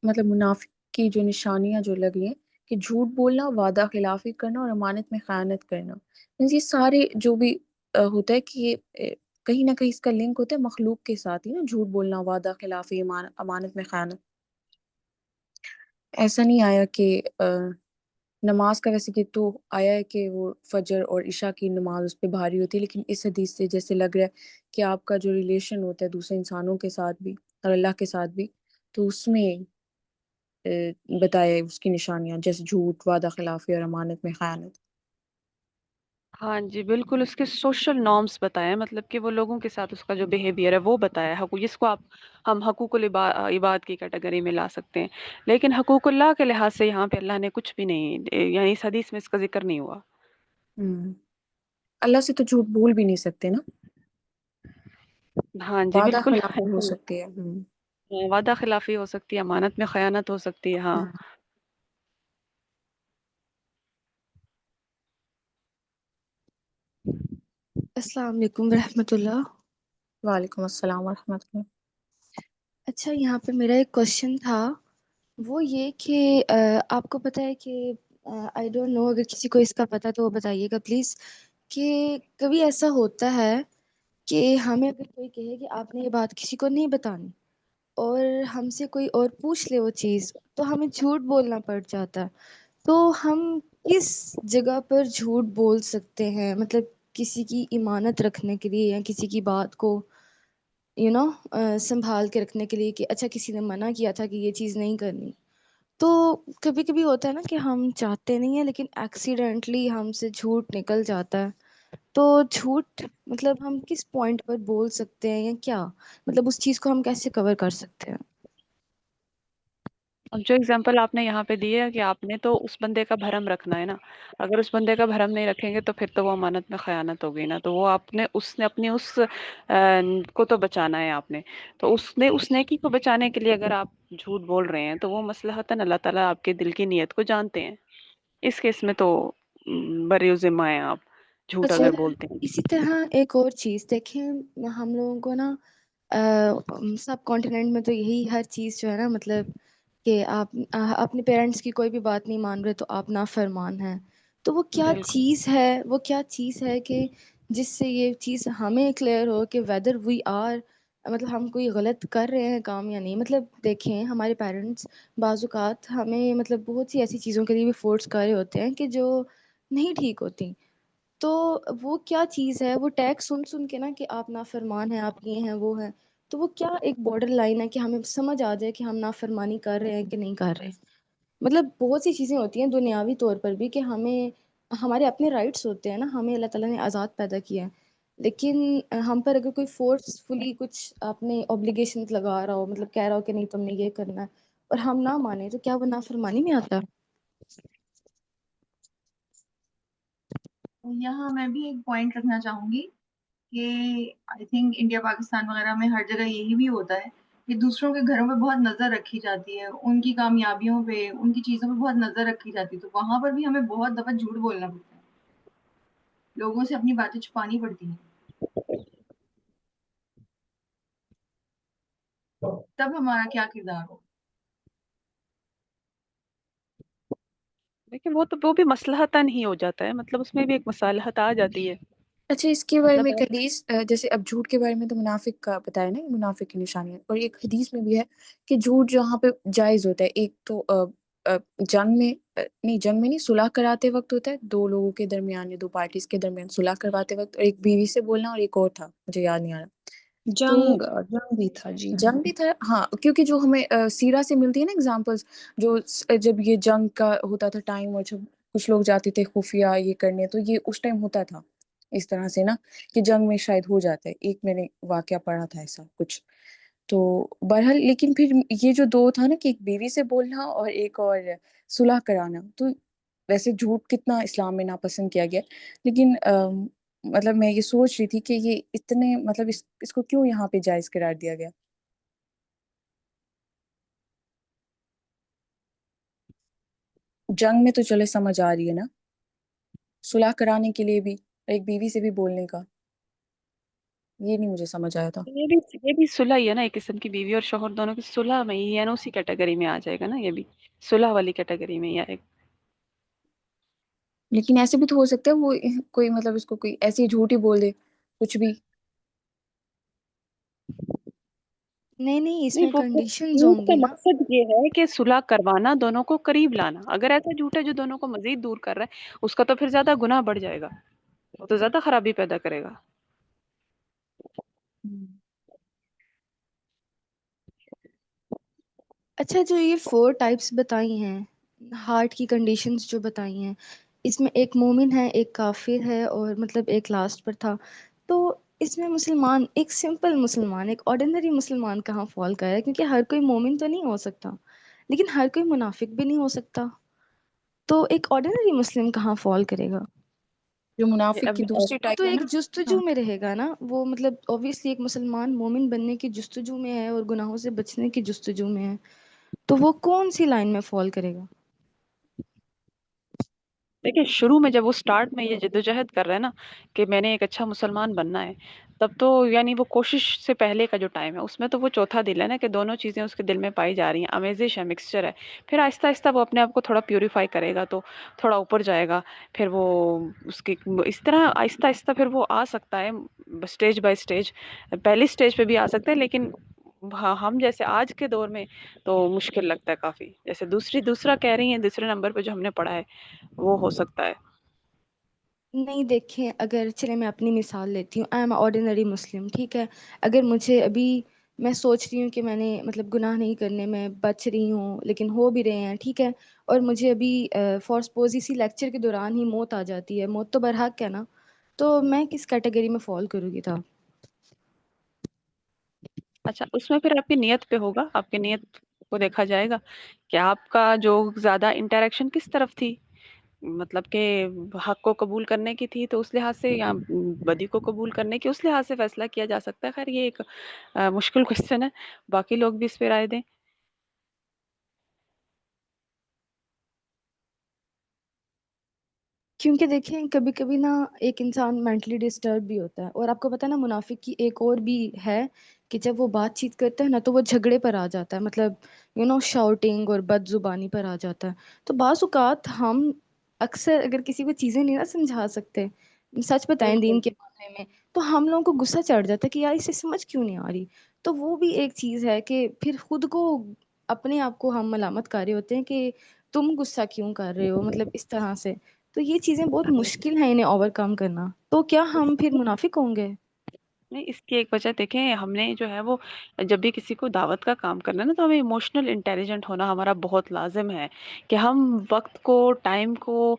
مطلب منافق کی جو نشانیاں جو لگی ہیں کہ جھوٹ بولنا، وعدہ خلافی کرنا اور امانت میں خیانت کرنا، یہ سارے جو بھی ہوتا ہے کہ یہ کہیں نہ کہیں اس کا لنک ہوتا ہے مخلوق کے ساتھ ہی نا، جھوٹ بولنا، وعدہ خلافی، امانت میں خیانت۔ ایسا نہیں آیا کہ نماز کا، ویسے کہ تو آیا ہے کہ وہ فجر اور عشاء کی نماز اس پہ بھاری ہوتی ہے، لیکن اس حدیث سے جیسے لگ رہا ہے کہ آپ کا جو ریلیشن ہوتا ہے دوسرے انسانوں کے ساتھ بھی اور اللہ کے ساتھ بھی، تو اس میں بتایا اس کی نشانیاں جیسے جھوٹ، وعدہ خلافی اور امانت میں خیانت۔ ہاں جی بالکل، اس کے سوشل نارمس بتائے، مطلب کہ وہ لوگوں کے ساتھ اس کا جو بیہیویئر ہے وہ بتایا، جس کو ہم حقوق العباد کی کیٹیگری میں لا سکتے ہیں، لیکن حقوق اللہ کے لحاظ سے یہاں پہ اللہ نے کچھ بھی نہیں، یعنی اس حدیث میں اس کا ذکر نہیں ہوا۔ اللہ سے تو جھوٹ بول بھی نہیں سکتے نا، ہاں جی وعدہ بالکل، خلافی ہو سکتی ہے۔ وعدہ خلافی ہو سکتی ہے، امانت میں خیانت ہو سکتی ہے، ہاں۔ السلام علیکم ورحمۃ اللہ. وعلیکم السلام ورحمۃ اللہ. اچھا یہاں پہ میرا ایک کوشچن تھا، وہ یہ کہ آپ کو پتہ ہے کہ آئی ڈونٹ نو، اگر کسی کو اس کا پتہ تو وہ بتائیے گا پلیز، کہ کبھی ایسا ہوتا ہے کہ ہمیں اگر کوئی کہے کہ آپ نے یہ بات کسی کو نہیں بتانی، اور ہم سے کوئی اور پوچھ لے وہ چیز، تو ہمیں جھوٹ بولنا پڑ جاتا ہے. تو ہم کس جگہ پر جھوٹ بول سکتے ہیں، مطلب کسی کی امانت رکھنے کے لیے یا کسی کی بات کو سنبھال کے رکھنے کے لیے، کہ اچھا کسی نے منع کیا تھا کہ یہ چیز نہیں کرنی. تو کبھی کبھی ہوتا ہے نا کہ ہم چاہتے نہیں ہیں لیکن ایکسیڈنٹلی ہم سے جھوٹ نکل جاتا ہے. تو جھوٹ مطلب ہم کس پوائنٹ پر بول سکتے ہیں، یا کیا مطلب اس چیز کو ہم کیسے کور کر سکتے ہیں؟ اب جو اگزامپل آپ نے یہاں پہ دی ہے کہ آپ نے تو اس بندے کا بھرم رکھنا ہے نا. اگر اس بندے کا بھرم نہیں رکھیں گے تو پھر تو وہ امانت میں خیانت ہوگی نا. تو وہ اس نے اپنی اس کو تو بچانا ہے آپ نے. تو اس نیکی کو بچانے کے لیے اگر آپ جھوٹ بول رہے ہیں تو وہ مصلحتاً اللہ تعالیٰ آپ کے دل کی نیت کو جانتے ہیں. اس کیس میں تو بری ذمہ ہیں آپ جھوٹ اچھا اگر بولتے ہیں. اسی طرح ایک اور چیز دیکھیں، ہم لوگوں کو نا سب کانٹیننٹ میں تو یہی ہر چیز جو ہے نا، مطلب کہ آپ اپنے پیرنٹس کی کوئی بھی بات نہیں مان رہے تو آپ نافرمان ہیں. تو وہ کیا بالکل چیز ہے کہ جس سے یہ چیز ہمیں کلیئر ہو کہ ویدر وی آر، مطلب ہم کوئی غلط کر رہے ہیں کام یا نہیں. مطلب دیکھیں ہمارے پیرنٹس بعض اوقات ہمیں مطلب بہت سی ایسی چیزوں کے لیے بھی فورس کر رہے ہوتے ہیں کہ جو نہیں ٹھیک ہوتی. تو وہ کیا چیز ہے، وہ ٹیگ سن کے نا کہ آپ نافرمان ہیں، آپ یہ ہیں وہ ہیں، تو وہ کیا ایک بارڈر لائن ہے کہ ہمیں سمجھ آ جائے کہ ہم نافرمانی کر رہے ہیں کہ نہیں کر رہے. مطلب بہت سی چیزیں ہوتی ہیں دنیاوی طور پر بھی کہ ہمارے اپنے رائٹس ہوتے ہیں نا، ہمیں اللہ تعالیٰ نے آزاد پیدا کیا ہے، لیکن ہم پر اگر کوئی فورسفلی کچھ اپنے اوبلیگیشن لگا رہا ہو، مطلب کہہ رہا ہو کہ نہیں تم نے یہ کرنا ہے، اور ہم نہ مانیں، تو کیا وہ نافرمانی میں آتا؟ یہاں میں بھی ایک پوائنٹ رکھنا چاہوں گی کہ آئی تھنک انڈیا پاکستان وغیرہ میں ہر جگہ یہی بھی ہوتا ہے کہ دوسروں کے گھروں پہ بہت نظر رکھی جاتی ہے، ان کی کامیابیوں پہ، ان کی چیزوں پہ بہت نظر رکھی جاتی ہے. تو وہاں پر بھی ہمیں بہت دفعہ جھوٹ بولنا پڑتا ہے، لوگوں سے اپنی باتیں چھپانی پڑتی ہیں، تب ہمارا کیا کردار ہو. لیکن وہ بھی مصلحتاً ہی ہو جاتا ہے. مطلب اس میں بھی ایک مصالحت آ جاتی ہے. اچھا اس کے بارے مطلب میں ایک حدیث جیسے اب جھوٹ کے بارے میں تو منافق کا بتایا نا، منافق کی نشانی، اور ایک حدیث میں بھی ہے کہ جھوٹ جہاں پہ جائز ہوتا ہے، ایک تو جنگ میں نہیں صلح کراتے وقت ہوتا ہے، دو لوگوں کے درمیان یا دو پارٹیز کے درمیان صلح کرواتے وقت، اور ایک بیوی سے بولنا، اور ایک اور تھا مجھے یاد نہیں آ رہا. تو جنگ بھی تھا جی. جنگ بھی تھا ہاں، کیونکہ جو ہمیں سیرہ سے ملتی ہے نا ایگزامپلس، جو جب یہ جنگ کا ہوتا تھا ٹائم، اور جب کچھ لوگ جاتے تھے خفیہ یہ کرنے، تو یہ اس ٹائم ہوتا تھا اس طرح سے نا، کہ جنگ میں شاید ہو جاتا ہے. ایک میں نے واقعہ پڑھا تھا ایسا کچھ. تو بہرحال لیکن پھر یہ جو دو تھا نا، کہ ایک بیوی سے بولنا اور ایک اور صلح کرانا، تو ویسے جھوٹ کتنا اسلام میں ناپسند کیا گیا، لیکن مطلب میں یہ سوچ رہی تھی کہ یہ اتنے مطلب اس کو کیوں یہاں پہ جائز قرار دیا گیا. جنگ میں تو چلے سمجھ آ رہی ہے نا، صلح کرانے کے لیے بھی ایک بیوی سے بھی بولنے کا، یہ نہیں مجھے سمجھ آیا تھا. یہ بھی صلح ہی ہے نا، ایک قسم کی بیوی اور شوہر دونوں کی صلح میں ہی ہے نا، اسی کیٹیگری میں آ جائے گا نا. یہ بھی صلح والی کیٹیگری میں ہی آئے گا. لیکن ایسے بھی تو ہو سکتا ہے وہ کوئی مطلب اس کو کوئی ایسی جھوٹ ہی بول دے کچھ بھی. نہیں اس نہیں، میں وہ کنڈیشنز جھوٹ ہوں کا گی نا. مقصد یہ ہے کہ صلح کروانا، دونوں کو قریب لانا. اگر ایسا جھوٹ ہے جو دونوں کو مزید دور کر رہا ہے، اس کا تو پھر زیادہ گناہ بڑھ جائے گا، وہ تو زیادہ خرابی پیدا کرے گا. اچھا جو یہ 4 ٹائپس بتائی ہیں، ہارٹ کی کنڈیشنز جو بتائی ہیں، اس میں ایک مومن ہے، ایک کافر ہے، اور مطلب ایک لاسٹ پر تھا. تو اس میں مسلمان، ایک سمپل مسلمان، ایک آرڈینری مسلمان کہاں فال کر رہا ہے؟ کیونکہ ہر کوئی مومن تو نہیں ہو سکتا، لیکن ہر کوئی منافق بھی نہیں ہو سکتا. تو ایک آرڈینری مسلم کہاں فال کرے گا؟ جو یہ منافق کی اب دوسری وہ تو ٹائپ ہے ایک نا. جستجو ہاں میں رہے گا نا. وہ مطلب اوبویسلی ایک مسلمان مومن بننے کی جستجو میں ہے اور گناہوں سے بچنے کی جستجو میں ہے. تو وہ کون سی لائن میں فال کرے گا؟ دیکھیں شروع میں جب وہ اسٹارٹ میں یہ جدوجہد کر رہے ہیں نا کہ میں نے ایک اچھا مسلمان بننا ہے، تب تو یعنی وہ کوشش سے پہلے کا جو ٹائم ہے اس میں تو وہ چوتھا دل ہے نا کہ دونوں چیزیں اس کے دل میں پائی جا رہی ہیں، آمیزش ہے، مکسچر ہے. پھر آہستہ آہستہ وہ اپنے آپ کو تھوڑا پیوریفائی کرے گا تو تھوڑا اوپر جائے گا. پھر وہ اس کی اس طرح آہستہ آہستہ پھر وہ آ سکتا ہے اسٹیج بائی اسٹیج. پہلی اسٹیج پہ بھی آ سکتا ہے، لیکن ہاں ہم جیسے آج کے دور میں تو مشکل لگتا ہے کافی. جیسے دوسرا کہہ رہی ہیں دوسرے نمبر پہ جو ہم نے پڑھا ہے وہ ہو سکتا ہے. نہیں دیکھیں، اگر چلے میں اپنی مثال لیتی ہوں. آئی ایم آرڈینری مسلم، ٹھیک ہے. اگر مجھے ابھی میں سوچ رہی ہوں کہ میں نے مطلب گناہ نہیں کرنے، میں بچ رہی ہوں لیکن ہو بھی رہے ہیں، ٹھیک ہے. اور مجھے ابھی فار سپوز اسی لیکچر کے دوران ہی موت آ جاتی ہے، موت تو برحق ہے نا، تو میں کس کیٹیگری میں فال کروں گی تھا؟ اچھا اس میں پھر آپ کی نیت پہ ہوگا، آپ کی نیت کو دیکھا جائے گا کہ آپ کا جو زیادہ انٹریکشن کس طرف تھی، مطلب کہ حق کو قبول کرنے کی تھی تو اس لحاظ سے، یا بدی کو قبول کرنے کی اس لحاظ سے فیصلہ کیا جا سکتا ہے. خیر یہ ایک مشکل کوشچن ہے، باقی لوگ بھی اس پہ رائے دیں. کیونکہ دیکھیں کبھی کبھی نا ایک انسان مینٹلی ڈسٹرب بھی ہوتا ہے، اور آپ کو پتہ ہے نا منافق کی ایک اور بھی ہے کہ جب وہ بات چیت کرتا ہے نا تو وہ جھگڑے پر آ جاتا ہے، مطلب شاؤٹنگ اور بد زبانی پر آ جاتا ہے. تو بعض اوقات ہم اکثر اگر کسی کو چیزیں نہیں نا سمجھا سکتے، سچ بتائیں بالکل. دین کے معاملے میں، تو ہم لوگوں کو غصہ چڑھ جاتا ہے کہ یار اسے سمجھ کیوں نہیں آ رہی. تو وہ بھی ایک چیز ہے کہ پھر خود کو اپنے آپ کو ہم ملامت کر رہے ہوتے ہیں کہ تم غصہ کیوں کر رہے ہو، مطلب اس طرح سے. تو یہ چیزیں بہت مشکل ہیں انہیں اوور کم کرنا. تو کیا ہم پھر منافق ہوں گے؟ نہیں، اس کی ایک وجہ دیکھیں، ہم نے جو ہے وہ جب بھی کسی کو دعوت کا کام کرنا ہے نا تو ہمیں ایموشنل انٹیلیجنٹ ہونا ہمارا بہت لازم ہے کہ ہم وقت کو، ٹائم کو،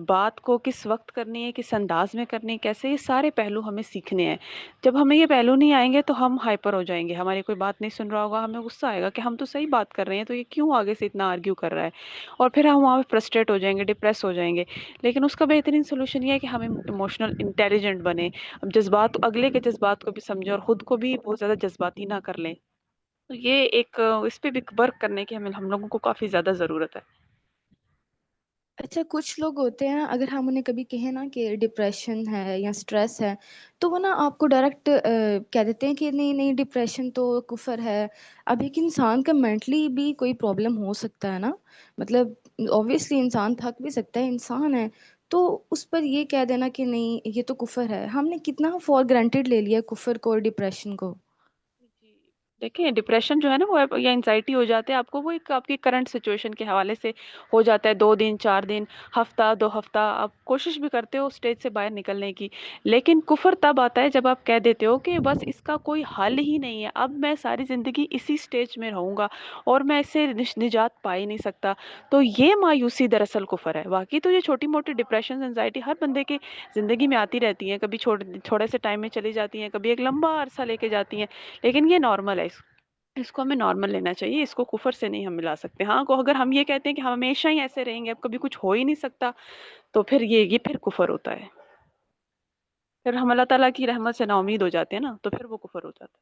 بات کو کس وقت کرنی ہے، کس انداز میں کرنی ہے، کیسے، یہ سارے پہلو ہمیں سیکھنے ہیں. جب ہمیں یہ پہلو نہیں آئیں گے تو ہم ہائپر ہو جائیں گے، ہماری کوئی بات نہیں سن رہا ہوگا، ہمیں غصہ آئے گا کہ ہم تو صحیح بات کر رہے ہیں تو یہ کیوں آگے سے اتنا آرگیو کر رہا ہے، اور پھر ہم وہاں پہ فرسٹریٹ ہو جائیں گے، ڈپریس ہو جائیں گے. لیکن اس کا بہترین سولوشن یہ ہے کہ ہم ایموشنل انٹیلیجنٹ بنے، جذبات، اگلے کے جذبات کو بھی سمجھیں اور خود کو بھی بہت زیادہ جذباتی نہ کر لیں. تو یہ ایک اس پہ بھی ورک کرنے کی ہم لوگوں کو کافی زیادہ ضرورت ہے. اچھا کچھ لوگ ہوتے ہیں اگر ہم انہیں کبھی کہیں نا کہ ڈپریشن ہے یا سٹریس ہے، تو وہ نا آپ کو ڈائریکٹ کہہ دیتے ہیں کہ نہیں نہیں ڈپریشن تو کفر ہے. اب ایک انسان کا مینٹلی بھی کوئی پرابلم ہو سکتا ہے نا، مطلب اوبویسلی انسان تھک بھی سکتا ہے، انسان ہے. تو اس پر یہ کہہ دینا کہ نہیں یہ تو کفر ہے، ہم نے کتنا فار گرانٹیڈ لے لیا کفر کو اور ڈپریشن کو. جی، دیکھیں ڈپریشن جو ہے نا وہ یا انزائٹی ہو جاتے ہیں آپ کو، وہ ایک آپ کی کرنٹ سچویشن کے حوالے سے ہو جاتا ہے. 2 دن 4 دن، ہفتہ 2 ہفتہ آپ کوشش بھی کرتے ہو اسٹیج سے باہر نکلنے کی. لیکن کفر تب آتا ہے جب آپ کہہ دیتے ہو کہ بس اس کا کوئی حل ہی نہیں ہے، اب میں ساری زندگی اسی اسٹیج میں رہوں گا اور میں اس سے نجات پا ہی نہیں سکتا. تو یہ مایوسی دراصل کفر ہے. باقی تو یہ چھوٹی موٹی ڈپریشن، انزائٹی ہر بندے کی زندگی میں آتی رہتی ہیں، کبھی تھوڑے سے ٹائم میں چلی جاتی ہیں، کبھی ایک لمبا عرصہ لے کے جاتی ہیں، لیکن یہ نارمل ہے. اس کو ہمیں نارمل لینا چاہیے، اس کو کفر سے نہیں ہم ملا سکتے. ہاں اگر ہم یہ کہتے ہیں کہ ہم ہمیشہ ہی ایسے رہیں گے، اب کبھی کچھ ہو ہی نہیں سکتا، تو پھر یہ پھر کفر ہوتا ہے. پھر ہم اللہ تعالیٰ کی رحمت سے نا امید ہو جاتے ہیں نا، تو پھر وہ کفر ہو جاتا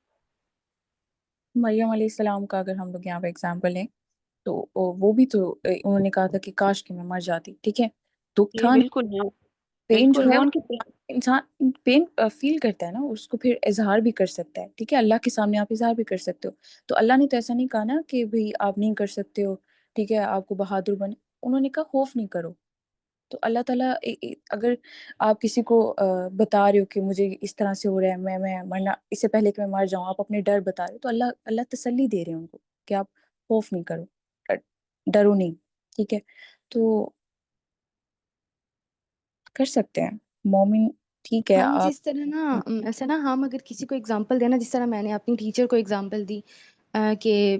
مریم علیہ السلام کا اگر ہم لوگ یہاں پہ اگزامپل لیں تو وہ بھی تو انہوں نے کہا تھا کہ کاش کہ میں مر جاتی، ٹھیک ہے. دکھ ہے. تھا نہیں، بالکل ہاں، پین جو بالکل ہے وہ وہ ان کی انسان پین فیل کرتا ہے نا، اس کو پھر اظہار بھی کر سکتا ہے، ٹھیک ہے. اللہ کے سامنے آپ اظہار بھی کر سکتے ہو. تو اللہ نے تو ایسا نہیں کہا نا کہ بھئی آپ نہیں کر سکتے ہو، ٹھیک ہے، آپ کو بہادر بنے. انہوں نے کہا خوف نہیں کرو. تو اللہ تعالیٰ اگر آپ کسی کو بتا رہے ہو کہ مجھے اس طرح سے ہو رہا ہے، میں مرنا اس سے پہلے کہ میں مر جاؤں، آپ اپنے ڈر بتا رہے ہو، تو اللہ تسلی دے رہے ہیں ان کو کہ آپ خوف نہیں کرو، ڈرو نہیں، ٹھیک ہے. تو کر سکتے ہیں مومن، ٹھیک ہے. ہم آپ جس طرح نا ایسا نا ہم اگر کسی کو اگزامپل دینا، جس طرح میں نے اپنی ٹیچر کو اگزامپل دی کہ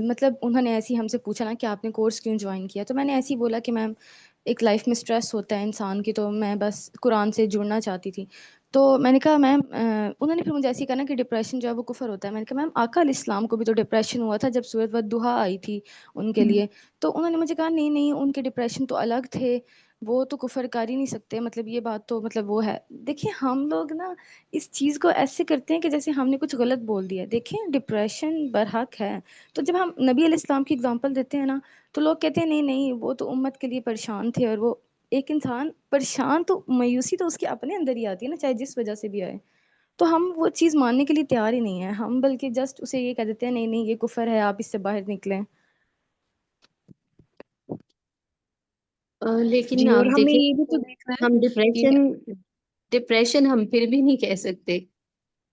مطلب انہوں نے ایسی ہم سے پوچھا نا کہ آپ نے کورس کیوں جوائن کیا، تو میں نے ایسے ہی بولا کہ میم ایک لائف میں سٹریس ہوتا ہے انسان کی، تو میں بس قرآن سے جڑنا چاہتی تھی. تو میں نے کہا میم انہوں نے پھر مجھے ایسے ہی کہا نا کہ ڈپریشن جو ہے وہ کفر ہوتا ہے. میں نے کہا میم آقا علیہ السلام کو بھی تو ڈپریشن ہوا تھا جب سورۃ والضحیٰ آئی تھی ان کے لیے. تو انہوں نے مجھے کہا نہیں نہیں ان کے ڈپریشن تو الگ تھے، وہ تو کفر کر ہی نہیں سکتے، مطلب یہ بات تو مطلب وہ ہے. دیکھیں ہم لوگ نا اس چیز کو ایسے کرتے ہیں کہ جیسے ہم نے کچھ غلط بول دیا. دیکھیں ڈپریشن برحق ہے، تو جب ہم نبی علیہ السلام کی اگزامپل دیتے ہیں نا تو لوگ کہتے ہیں نہیں نہیں وہ تو امت کے لیے پریشان تھے اور وہ ایک انسان پریشان تو مایوسی تو اس کے اپنے اندر ہی آتی ہے نا، چاہے جس وجہ سے بھی آئے. تو ہم وہ چیز ماننے کے لیے تیار ہی نہیں ہیں، ہم بلکہ جسٹ اسے یہ کہہ دیتے ہیں نہیں نہیں یہ کفر ہے، آپ اس سے باہر نکلیں. لیکن جی، آپ اور ہمیں دیکھیں یہ بھی تو دیکھنا ہے ہم کہ ڈپریشن ہم پھر بھی نہیں کہہ سکتے.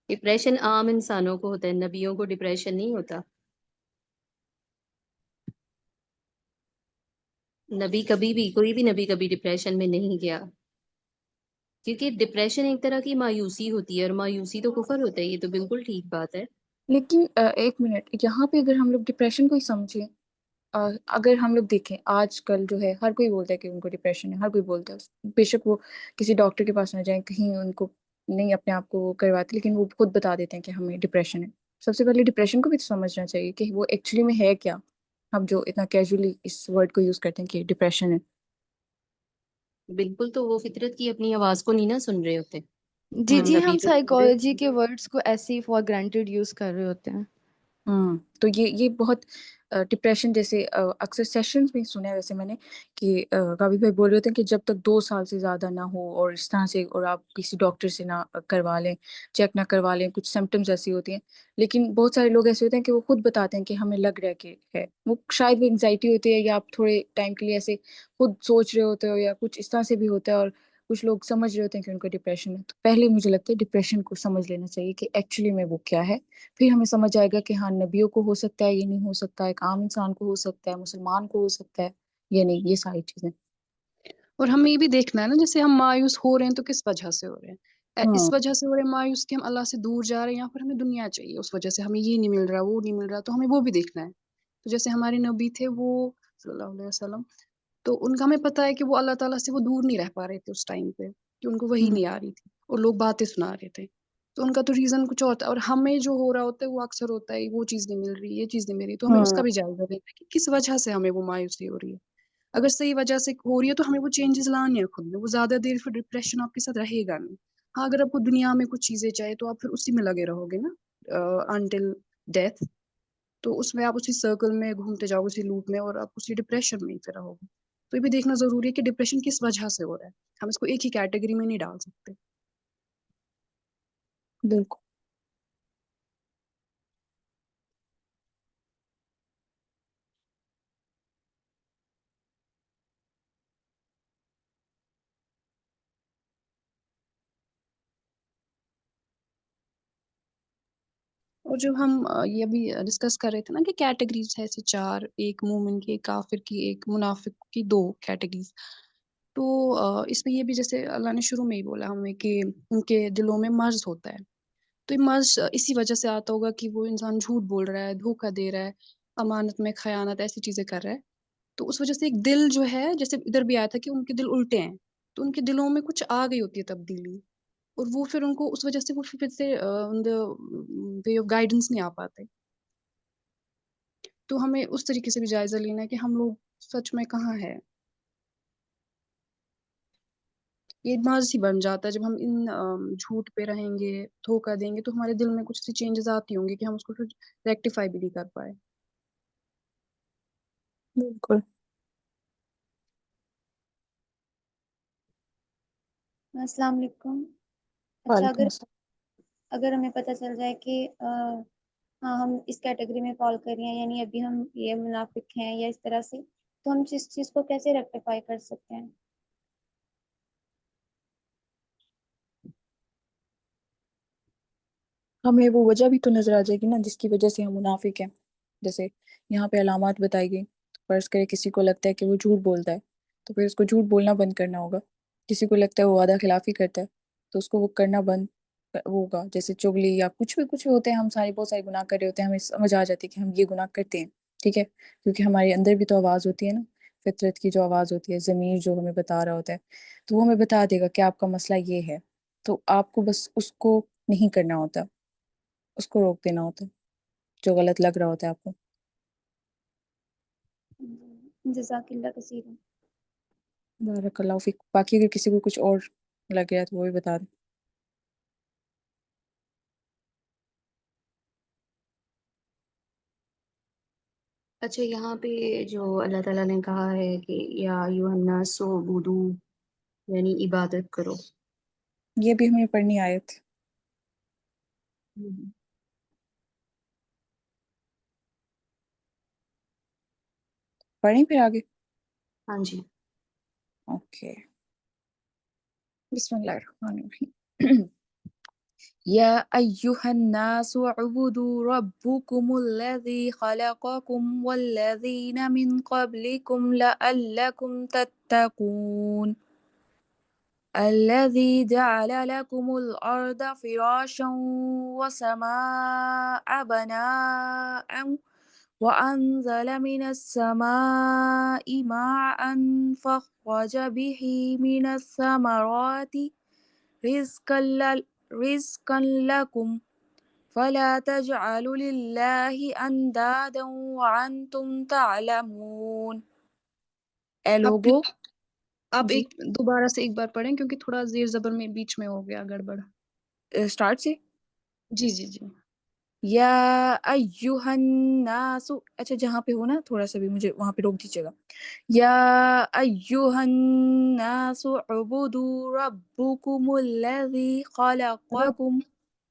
ڈپریشن عام انسانوں کو ہوتا ہے، نبیوں کو ڈپریشن نہیں ہوتا. نبی کبھی بھی، کوئی بھی نبی کبھی ڈپریشن میں نہیں گیا، کیونکہ ڈپریشن ایک طرح کی مایوسی ہوتی ہے، اور مایوسی تو کفر ہوتا ہے. یہ تو بالکل ٹھیک بات ہے. لیکن ایک منٹ، یہاں پہ اگر ہم لوگ ڈپریشن کو ہی سمجھیں، اگر ہم لوگ دیکھیں آج کل جو ہے ہر کوئی بولتا ہے کہ ان کو ڈپریشن ہے، ہر کوئی بولتا ہے، بے شک وہ کسی ڈاکٹر کے پاس نہ جائیں، کہیں ان کو نہیں اپنے آپ کو وہ کرواتے، لیکن وہ خود بتا دیتے ہیں کہ ہمیں ڈپریشن ہے. سب سے پہلے ڈپریشن کو بھی تو سمجھنا چاہیے کہ وہ ایکچولی میں ہے کیا. ہم جو اتنا کیجولی اس ورڈ کو یوز کرتے ہیں کہ ڈپریشن ہے. بالکل، تو وہ فطرت کی اپنی آواز کو نہیں نہ سن رہے ہوتے. جی جی، نبی ہم تو سن رہے سائیکالوجی ہوتے کے ورڈز کو ایسے ہی فار گرانٹیڈ یوز کر رہے ہوتے ہیں. تو یہ بہت ڈپریشن جیسے اکثر سیشنز میں سنا ہے ویسے میں نے کہ کابل بھائی بول رہے ہوتے ہیں کہ جب تک 2 سال سے زیادہ نہ ہو اور اس طرح سے، اور آپ کسی ڈاکٹر سے نہ کروا لیں، چیک نہ کروا لیں، کچھ سمٹمز ایسی ہوتی ہیں. لیکن بہت سارے لوگ ایسے ہوتے ہیں کہ وہ خود بتاتے ہیں کہ ہمیں لگ رہا ہے کہ ہے، وہ شاید وہ انگزائٹی ہوتی ہے، یا آپ تھوڑے ٹائم کے لیے ایسے خود سوچ رہے ہوتے ہو، یا کچھ اس طرح سے بھی ہوتا ہے، اور کچھ لوگ سمجھ رہے ہوتے ہیں کہ ان کو ڈپریشن ہے. تو پہلے مجھے لگتا ہے ڈپریشن کو سمجھ لینا چاہیے کہ ایکچولی میں وہ کیا ہے. پھر ہمیں سمجھ آئے گا کہ ہاں نبیوں کو ہو سکتا ہے، یہ نہیں ہو سکتا، ایک عام انسان کو ہو سکتا ہے، مسلمان کو ہو سکتا ہے، یہ نہیں، یہ ساری چیزیں. اور ہمیں یہ بھی دیکھنا ہے نا، جیسے ہم مایوس ہو رہے ہیں تو کس وجہ سے ہو رہے ہیں. اس ہاں وجہ سے ہو رہے ہیں مایوس کہ ہم اللہ سے دور جا رہے ہیں، یا پھر ہمیں دنیا چاہیے، اس وجہ سے ہمیں یہ نہیں مل رہا، وہ نہیں مل رہا، تو ہمیں وہ بھی دیکھنا ہے. تو جیسے ہمارے نبی تھے وہ صلی اللہ علیہ وسلم، تو ان کا ہمیں پتہ ہے کہ وہ اللہ تعالیٰ سے وہ دور نہیں رہ پا رہے تھے اس ٹائم پہ، کہ ان کو وہی نہیں آ رہی تھی، اور لوگ باتیں سنا رہے تھے. تو ان کا تو ریزن کچھ اور تھا، اور ہمیں جو ہو رہا ہوتا ہے وہ اکثر ہوتا ہے وہ چیز نہیں مل رہی، یہ چیز نہیں مل رہی. تو ہمیں اس کا ہاں بھی جائزہ لینا ہے کہ کس وجہ سے ہمیں وہ مایوسی ہو رہی ہے. اگر صحیح وجہ سے ہو رہی ہے تو ہمیں وہ چینجز لانے ہیں خود میں، وہ زیادہ دیر پھر ڈپریشن آپ کے ساتھ رہے گا نہیں. ہاں، اگر آپ کو دنیا میں کچھ چیزیں چاہیے تو آپ پھر اسی میں لگے رہو گے نا انٹل ڈیتھ. تو اس میں آپ اسی سرکل میں گھومتے جاؤ، اسی لوپ میں، اور آپ اسی ڈپریشن میں ہی پھر رہو گے. تو یہ بھی دیکھنا ضروری ہے کہ ڈپریشن کس وجہ سے ہو رہا ہے. ہم اس کو ایک ہی کیٹیگری میں نہیں ڈال سکتے. بالکل. اور جو ہم یہ ابھی ڈسکس کر رہے تھے نا کہ کیٹیگریز ہے ایسے 4، ایک مومن کی، ایک کافر کی، ایک منافق کی، 2 کیٹیگریز. تو اس میں یہ بھی جیسے اللہ نے شروع میں ہی بولا ہمیں کہ ان کے دلوں میں مرض ہوتا ہے. تو یہ مرض اسی وجہ سے آتا ہوگا کہ وہ انسان جھوٹ بول رہا ہے، دھوکہ دے رہا ہے، امانت میں خیانت، ایسی چیزیں کر رہا ہے. تو اس وجہ سے ایک دل جو ہے، جیسے ادھر بھی آیا تھا کہ ان کے دل الٹے ہیں، تو ان کے دلوں میں کچھ آ گئی ہوتی ہے تبدیلی، اور وہ پھر ان کو اس وجہ سے وہ پھر سے وے آف گائیڈنس نہیں آ پاتے. تو ہمیں اس طریقے سے بھی جائزہ لینا ہے کہ ہم لوگ سچ میں کہاں ہے. یہ مرض ہی بن جاتا ہے جب ہم ان جھوٹ پہ رہیں گے، دھوکہ دیں گے، تو ہمارے دل میں کچھ سی چینجز آتی ہوں گی کہ ہم اس کو پھر ریکٹیفائی بھی نہیں کر پائے. بالکل. السلام علیکم. اچھا، وعلیکم السلام. اگر ہمیں پتہ چل جائے کہ ہاں ہم اس کیٹیگری میں فال کر رہے ہیں، یعنی ابھی ہم یہ منافق ہیں یا اس طرح سے، تو ہم اس چیز کو کیسے ریکٹیفائی کر سکتے ہیں؟ ہمیں وہ وجہ بھی تو نظر آ جائے گی نا جس کی وجہ سے ہم منافق ہیں. جیسے یہاں پہ علامات بتائی گئی. فرض کرے کسی کو لگتا ہے کہ وہ جھوٹ بولتا ہے، تو پھر اس کو جھوٹ بولنا بند کرنا ہوگا. کسی کو لگتا ہے وہ وعدہ خلافی کرتا ہے، تو اس کو وہ کرنا بند ہوگا. جیسے چغلی یا کچھ بھی ہوتے ہیں، ہم بہت سارے گناہ کر رہے ہوتے ہیں، ہمیں سمجھ آ جاتی ہے کہ ہم یہ گناہ کرتے ہیں. ٹھیک ہے، کیونکہ ہمارے اندر بھی تو آواز ہوتی ہے نا، فطرت کی جو آواز ہوتی ہے، ضمیر جو ہمیں بتا رہا ہوتا ہے، تو وہ ہمیں بتا دے گا کہ آپ کا مسئلہ یہ ہے. تو آپ کو بس اس کو نہیں کرنا ہوتا، اس کو روک دینا ہوتا ہے جو غلط لگ رہا ہوتا ہے آپ کو. جزاک اللہ کثیر. بارک اللہ فیک. باقی اگر کسی کو کچھ اور لگ گیا تو وہ بھی بتا دیں. اچھا، یہاں پہ جو اللہ تعالیٰ نے کہا ہے کہ یا ایھا الناس اعبدوا یعنی عبادت کرو. یہ بھی ہمیں پڑھنی آیت. پڑھیں پھر آگے. ہاں جی. اوکے. بسم اللہ الرحمن الرحیم. یا ایہا الناس اعبدوا ربکم الذی خلقکم والذین من قبلکم لعلکم تتقون. الذي جعل لكم الأرض فراشا والسماء بناء وأنزل من السماء ماء فأخرج به من الثمرات رزقا لكم فلا تجعلوا لله أندادا وأنتم تعلمون. اے آپ لوگو. آپ جی ایک دوبارہ سے ایک بار پڑھیں کیونکہ تھوڑا زیر زبر میں بیچ میں ہو گیا گڑبڑ. اسٹارٹ سے. جی جی جی. یا ایہا الناس. اچھا جہاں پہ ہو نا تھوڑا سا بھی مجھے وہاں پہ روک دیجیے گا. یا ایہا الناس اعبدوا ربکم الذی خلقکم.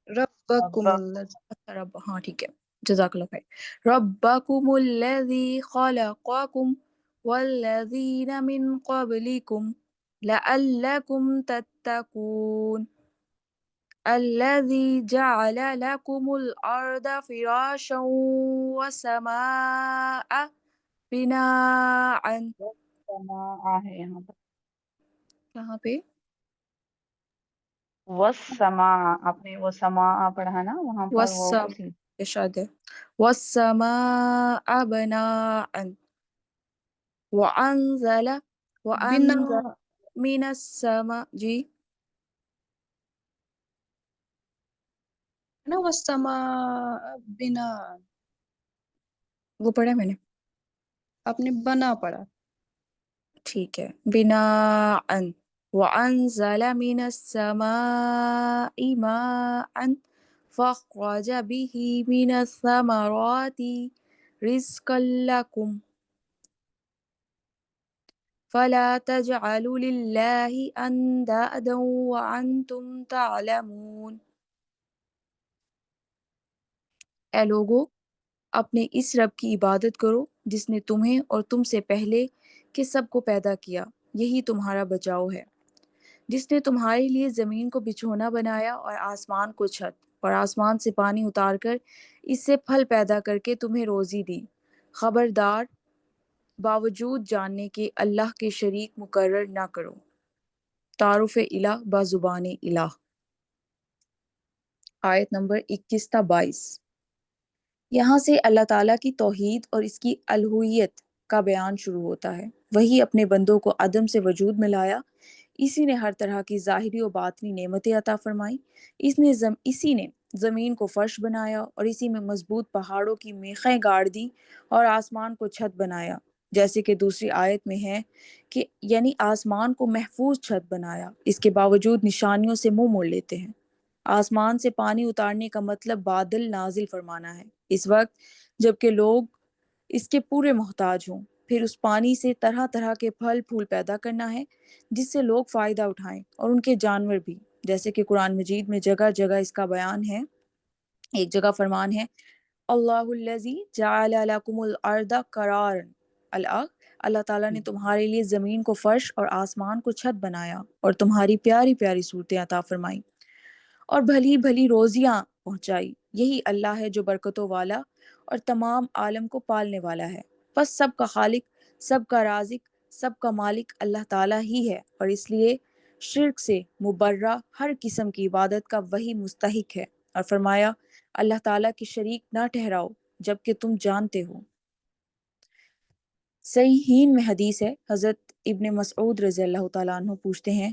ربکم الذی. اچھا رب، ہاں ٹھیک ہے. جزاک اللہ خیر. ربکم الذی خلقکم والذین من قبلکم لعلکم تتقون. الذي جعل لكم الأرض فراشا والسماء بناء. سماع ہے یہاں پر. کہاں پہ؟ والسماع، آپ نے وہ سماع پڑھا نا وہاں پر وہ والسماء اسی. ارشاد ہے. والسماء بناء وأنزل بنا من السماء. جی نا والسماء بنا. وہ پڑھا میں نے. آپ نے بنا پڑھا. ٹھیک ہے. بناء وأنزل من السماء ماء فأخرج به من الثمرات رزقا لكم فلا تجعلوا لله أندادا وأنتم تعلمون. اے لوگو، اپنے اس رب کی عبادت کرو جس نے تمہیں اور تم سے پہلے کے سب کو پیدا کیا، یہی تمہارا بچاؤ ہے. جس نے تمہارے لیے زمین کو بچھونا بنایا اور آسمان کو چھت، اور آسمان سے پانی اتار کر اس سے پھل پیدا کر کے تمہیں روزی دی. خبردار، باوجود جاننے کے اللہ کے شریک مقرر نہ کرو. تعارف الہ بزبان الہ. آیت نمبر 21 تا 22. یہاں سے اللہ تعالیٰ کی توحید اور اس کی الوہیت کا بیان شروع ہوتا ہے. وہی اپنے بندوں کو عدم سے وجود میں لایا. اسی نے ہر طرح کی ظاہری و باطنی نعمتیں عطا فرمائیں. اسی نے زمین کو فرش بنایا اور اسی میں مضبوط پہاڑوں کی میخیں گاڑ دی اور آسمان کو چھت بنایا. جیسے کہ دوسری آیت میں ہے کہ یعنی آسمان کو محفوظ چھت بنایا، اس کے باوجود نشانیوں سے منہ موڑ لیتے ہیں. آسمان سے پانی اتارنے کا مطلب بادل نازل فرمانا ہے اس وقت جبکہ لوگ اس کے پورے محتاج ہوں. پھر اس پانی سے طرح طرح کے پھل پھول پیدا کرنا ہے جس سے لوگ فائدہ اٹھائیں اور ان کے جانور بھی، جیسے کہ قرآن مجید میں جگہ جگہ اس کا بیان ہے. ایک جگہ فرمان ہے اللہ الذی جعل لکم الارض قرارا. اللہ تعالیٰ نے تمہارے لیے زمین کو فرش اور آسمان کو چھت بنایا اور تمہاری پیاری پیاری صورتیں عطا فرمائیں اور بھلی بھلی روزیاں پہنچائی. یہی اللہ ہے جو برکتوں والا اور تمام عالم کو پالنے والا ہے. بس سب کا خالق، سب کا رازق، سب کا مالک اللہ تعالیٰ ہی ہے، اور اس لیے شرک سے مبرہ ہر قسم کی عبادت کا وہی مستحق ہے. اور فرمایا اللہ تعالیٰ کی شریک نہ ٹھہراؤ جبکہ تم جانتے ہو. صحیحین میں حدیث ہے، حضرت ابن مسعود رضی اللہ تعالیٰ عنہ پوچھتے ہیں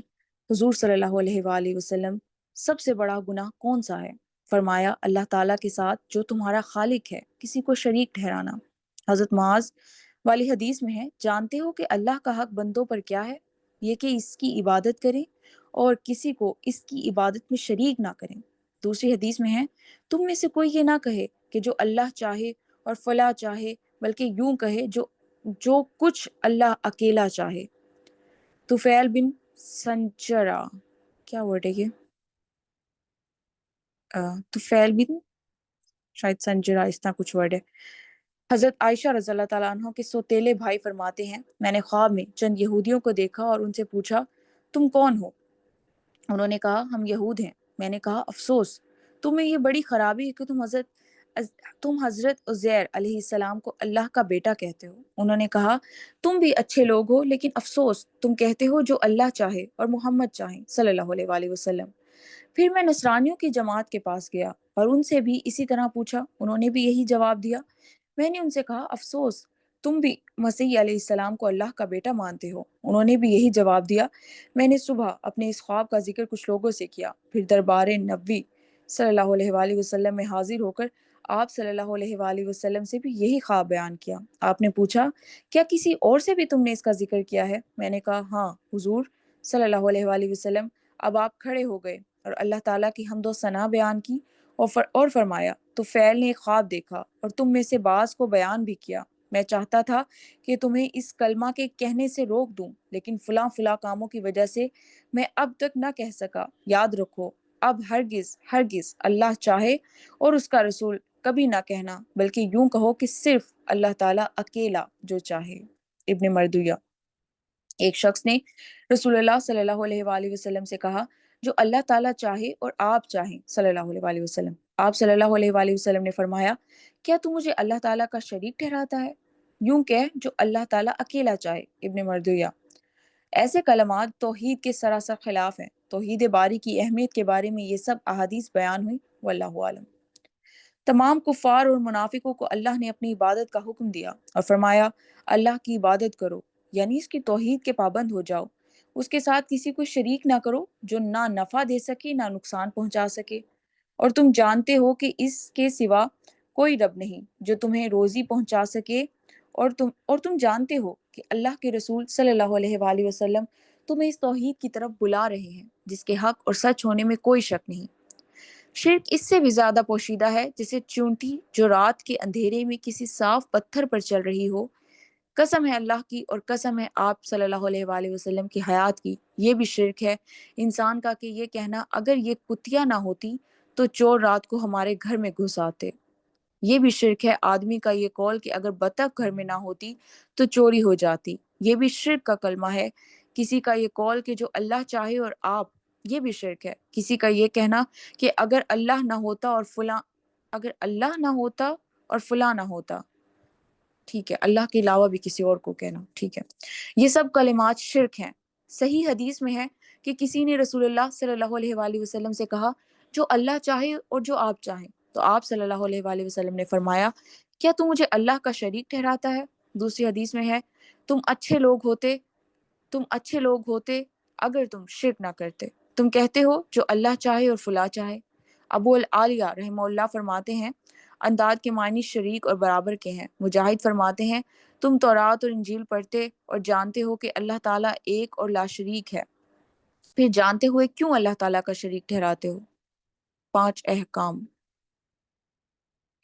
حضور صلی اللہ علیہ وآلہ وسلم سب سے بڑا گناہ کون سا ہے؟ فرمایا اللہ تعالیٰ کے ساتھ جو تمہارا خالق ہے کسی کو شریک ٹھہرانا. حضرت معاذ والی حدیث میں ہے جانتے ہو کہ اللہ کا حق بندوں پر کیا ہے؟ یہ کہ اس کی عبادت کریں اور کسی کو اس کی عبادت میں شریک نہ کریں. دوسری حدیث میں ہے تم میں سے کوئی یہ نہ کہے کہ جو اللہ چاہے اور فلاں چاہے، بلکہ یوں کہے جو کچھ اللہ اکیلا چاہے. طفیل بن سنجرا، کیا ورڈ ہے یہ؟ تو فعل بھی شاید سنجرا اس طرح کچھ ورڈ ہے۔ حضرت عائشہ رضی اللہ تعالیٰ عنہ کے سوتیلے بھائی فرماتے ہیں، میں نے خواب میں چند یہودیوں کو دیکھا اور ان سے پوچھا تم کون ہو؟ انہوں نے کہا ہم یہود ہیں۔ میں نے کہا افسوس، تمہیں یہ بڑی خرابی ہے کہ تم حضرت عزیر علیہ السلام کو اللہ کا بیٹا کہتے ہو۔ انہوں نے کہا تم بھی اچھے لوگ ہو، لیکن افسوس تم کہتے ہو جو اللہ چاہے اور محمد چاہیں صلی اللہ علیہ وآلہ وسلم۔ پھر میں نصرانیوں کی جماعت کے پاس گیا اور ان سے بھی اسی طرح پوچھا، انہوں نے بھی یہی جواب دیا۔ میں نے ان سے کہا افسوس، تم بھی مسیح علیہ السلام کو اللہ کا بیٹا مانتے ہو۔ انہوں نے بھی یہی جواب دیا۔ میں نے صبح اپنے اس خواب کا ذکر کچھ لوگوں سے کیا، پھر دربار نبوی صلی اللہ علیہ وآلہ وسلم میں حاضر ہو کر آپ صلی اللہ علیہ وآلہ وسلم سے بھی یہی خواب بیان کیا۔ آپ نے پوچھا کیا کسی اور سے بھی تم نے اس کا ذکر کیا ہے؟ میں نے کہا ہاں حضور صلی اللہ علیہ وآلہ وسلم۔ اب آپ کھڑے ہو گئے اور اللہ تعالیٰ کی حمد و ثنا بیان کی اور فرمایا تو فعل نے ایک خواب دیکھا اور تم میں سے بعض کو بیان بھی کیا۔ میں چاہتا تھا کہ تمہیں اس کلمہ کے کہنے سے روک دوں، لیکن فلاں فلاں کاموں کی وجہ سے میں اب تک نہ کہہ سکا۔ یاد رکھو اب ہرگز ہرگز اللہ چاہے اور اس کا رسول کبھی نہ کہنا، بلکہ یوں کہو کہ صرف اللہ تعالیٰ اکیلا جو چاہے۔ ابن مردویہ۔ ایک شخص نے رسول اللہ صلی اللہ علیہ وآلہ وسلم سے کہا جو اللہ تعالیٰ چاہے اور آپ چاہیں صلی اللہ علیہ وآلہ وسلم۔ آپ صلی اللہ علیہ وآلہ وسلم نے فرمایا کیا تو مجھے اللہ تعالیٰ کا شریک ٹھہراتا ہے؟ یوں کہ جو اللہ تعالیٰ اکیلا چاہے۔ ابن مردویہ۔ ایسے کلمات توحید کے سراسر خلاف ہیں۔ توحید باری کی اہمیت کے بارے میں یہ سب احادیث بیان ہوئی، واللہ عالم۔ تمام کفار اور منافقوں کو اللہ نے اپنی عبادت کا حکم دیا اور فرمایا اللہ کی عبادت کرو، یعنی اس کی توحید کے پابند ہو جاؤ، اس کے ساتھ کسی کو شریک نہ کرو جو نہ نفع دے سکے نہ نقصان پہنچا سکے، اور تم جانتے ہو کہ اس کے سوا کوئی رب نہیں جو تمہیں روزی پہنچا سکے، اور تم جانتے ہو کہ اللہ کے رسول صلی اللہ علیہ وآلہ وسلم تمہیں اس توحید کی طرف بلا رہے ہیں جس کے حق اور سچ ہونے میں کوئی شک نہیں۔ شرک اس سے بھی زیادہ پوشیدہ ہے جسے چونٹی جو رات کے اندھیرے میں کسی صاف پتھر پر چل رہی ہو۔ قسم ہے اللہ کی اور قسم ہے آپ صلی اللہ علیہ وآلہ وسلم کی حیات کی، یہ بھی شرک ہے انسان کا کہ یہ کہنا اگر یہ کتیا نہ ہوتی تو چور رات کو ہمارے گھر میں گھس آتے۔ یہ بھی شرک ہے آدمی کا یہ قول کہ اگر بطخ گھر میں نہ ہوتی تو چوری ہو جاتی۔ یہ بھی شرک کا کلمہ ہے کسی کا یہ قول کہ جو اللہ چاہے اور آپ۔ یہ بھی شرک ہے کسی کا یہ کہنا کہ اگر اللہ نہ ہوتا اور فلاں نہ ہوتا۔ ٹھیک ہے، اللہ کے علاوہ بھی کسی اور کو کہنا، ٹھیک ہے۔ یہ سب کلمات شرک ہیں۔ صحیح حدیث میں ہے کہ کسی نے رسول اللہ صلی اللہ علیہ وآلہ وسلم سے کہا جو اللہ چاہے اور جو آپ چاہیں، تو آپ صلی اللہ علیہ وآلہ وسلم نے فرمایا کیا تو مجھے اللہ کا شریک ٹھہراتا ہے؟ دوسری حدیث میں ہے تم اچھے لوگ ہوتے اگر تم شرک نہ کرتے۔ تم کہتے ہو جو اللہ چاہے اور فلاں چاہے۔ ابو العالیہ رحمہ اللہ فرماتے ہیں انداد کے معنی شریک اور برابر کے ہیں۔ مجاہد فرماتے ہیں تم تورات اور انجیل پڑھتے اور جانتے ہو کہ اللہ تعالیٰ ایک اور لا شریک ہے، پھر جانتے ہوئے کیوں اللہ تعالیٰ کا شریک ٹھہراتے ہو؟ 5 احکام۔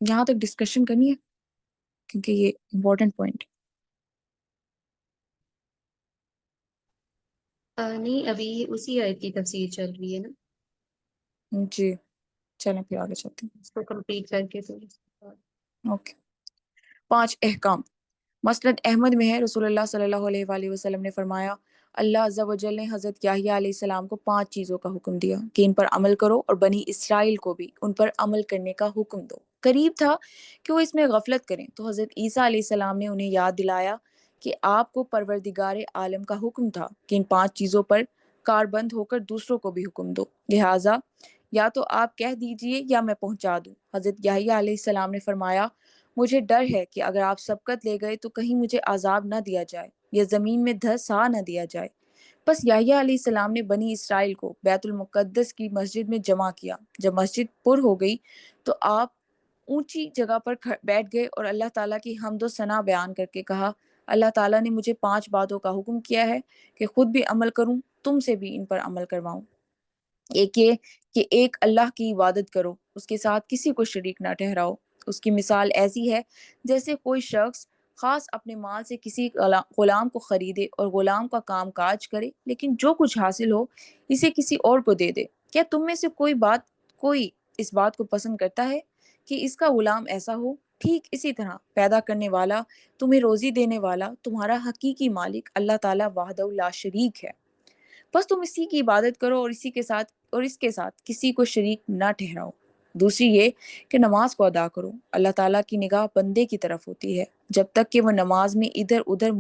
یہاں تک ڈسکشن کرنی ہے کیونکہ یہ امپورٹنٹ پوائنٹ۔ نہیں ابھی اسی آیت کی تفسیر چل رہی ہے نا، جی چلیں پھر آگے چلتے اس کو کمپلیٹ کر کے پھر ہیں۔ اوکے۔ 5 احکام۔ مسند احمد میں ہے رسول اللہ صلی اللہ علیہ وآلہ وسلم نے فرمایا اللہ عز و جل نے حضرت یحییٰ علیہ السلام کو 5 چیزوں کا حکم دیا کہ ان پر عمل کرو، اور بنی اسرائیل کو بھی ان پر عمل کرنے کا حکم دو۔ قریب تھا کہ وہ اس میں غفلت کریں تو حضرت عیسیٰ علیہ السلام نے انہیں یاد دلایا کہ آپ کو پروردگار عالم کا حکم تھا کہ ان 5 چیزوں پر کاربند ہو کر دوسروں کو بھی حکم دو، لہٰذا یا تو آپ کہہ دیجئے یا میں پہنچا دوں۔ حضرت یحییٰ علیہ السلام نے فرمایا مجھے ڈر ہے کہ اگر آپ سبقت لے گئے تو کہیں مجھے عذاب نہ دیا جائے یا زمین میں دھسا نہ دیا جائے۔ بس یحییٰ علیہ السلام نے بنی اسرائیل کو بیت المقدس کی مسجد میں جمع کیا۔ جب مسجد پر ہو گئی تو آپ اونچی جگہ پر بیٹھ گئے اور اللہ تعالیٰ کی حمد و ثنا بیان کر کے کہا اللہ تعالیٰ نے مجھے 5 باتوں کا حکم کیا ہے کہ خود بھی عمل کروں، تم سے بھی ان پر عمل کرواؤں۔ ایک یہ کہ ایک اللہ کی عبادت کرو، اس کے ساتھ کسی کو شریک نہ ٹھہراؤ۔ اس کی مثال ایسی ہے جیسے کوئی شخص خاص اپنے مال سے کسی غلام کو خریدے اور غلام کا کام کاج کرے، لیکن جو کچھ حاصل ہو اسے کسی اور کو دے دے۔ کیا تم میں سے کوئی اس بات کو پسند کرتا ہے کہ اس کا غلام ایسا ہو؟ ٹھیک اسی طرح پیدا کرنے والا، تمہیں روزی دینے والا، تمہارا حقیقی مالک اللہ تعالیٰ وحدہ لا شریک ہے۔ بس تم اسی کی عبادت کرو اور اس کے ساتھ کسی کو شریک نہ ٹھہراؤ۔ دوسری یہ کہ نماز کو ادا کرو۔ اللہ تعالیٰ کی نگاہ بندے کی طرف ہوتی ہے جب تک کہ وہ نماز میں ادھر ادھر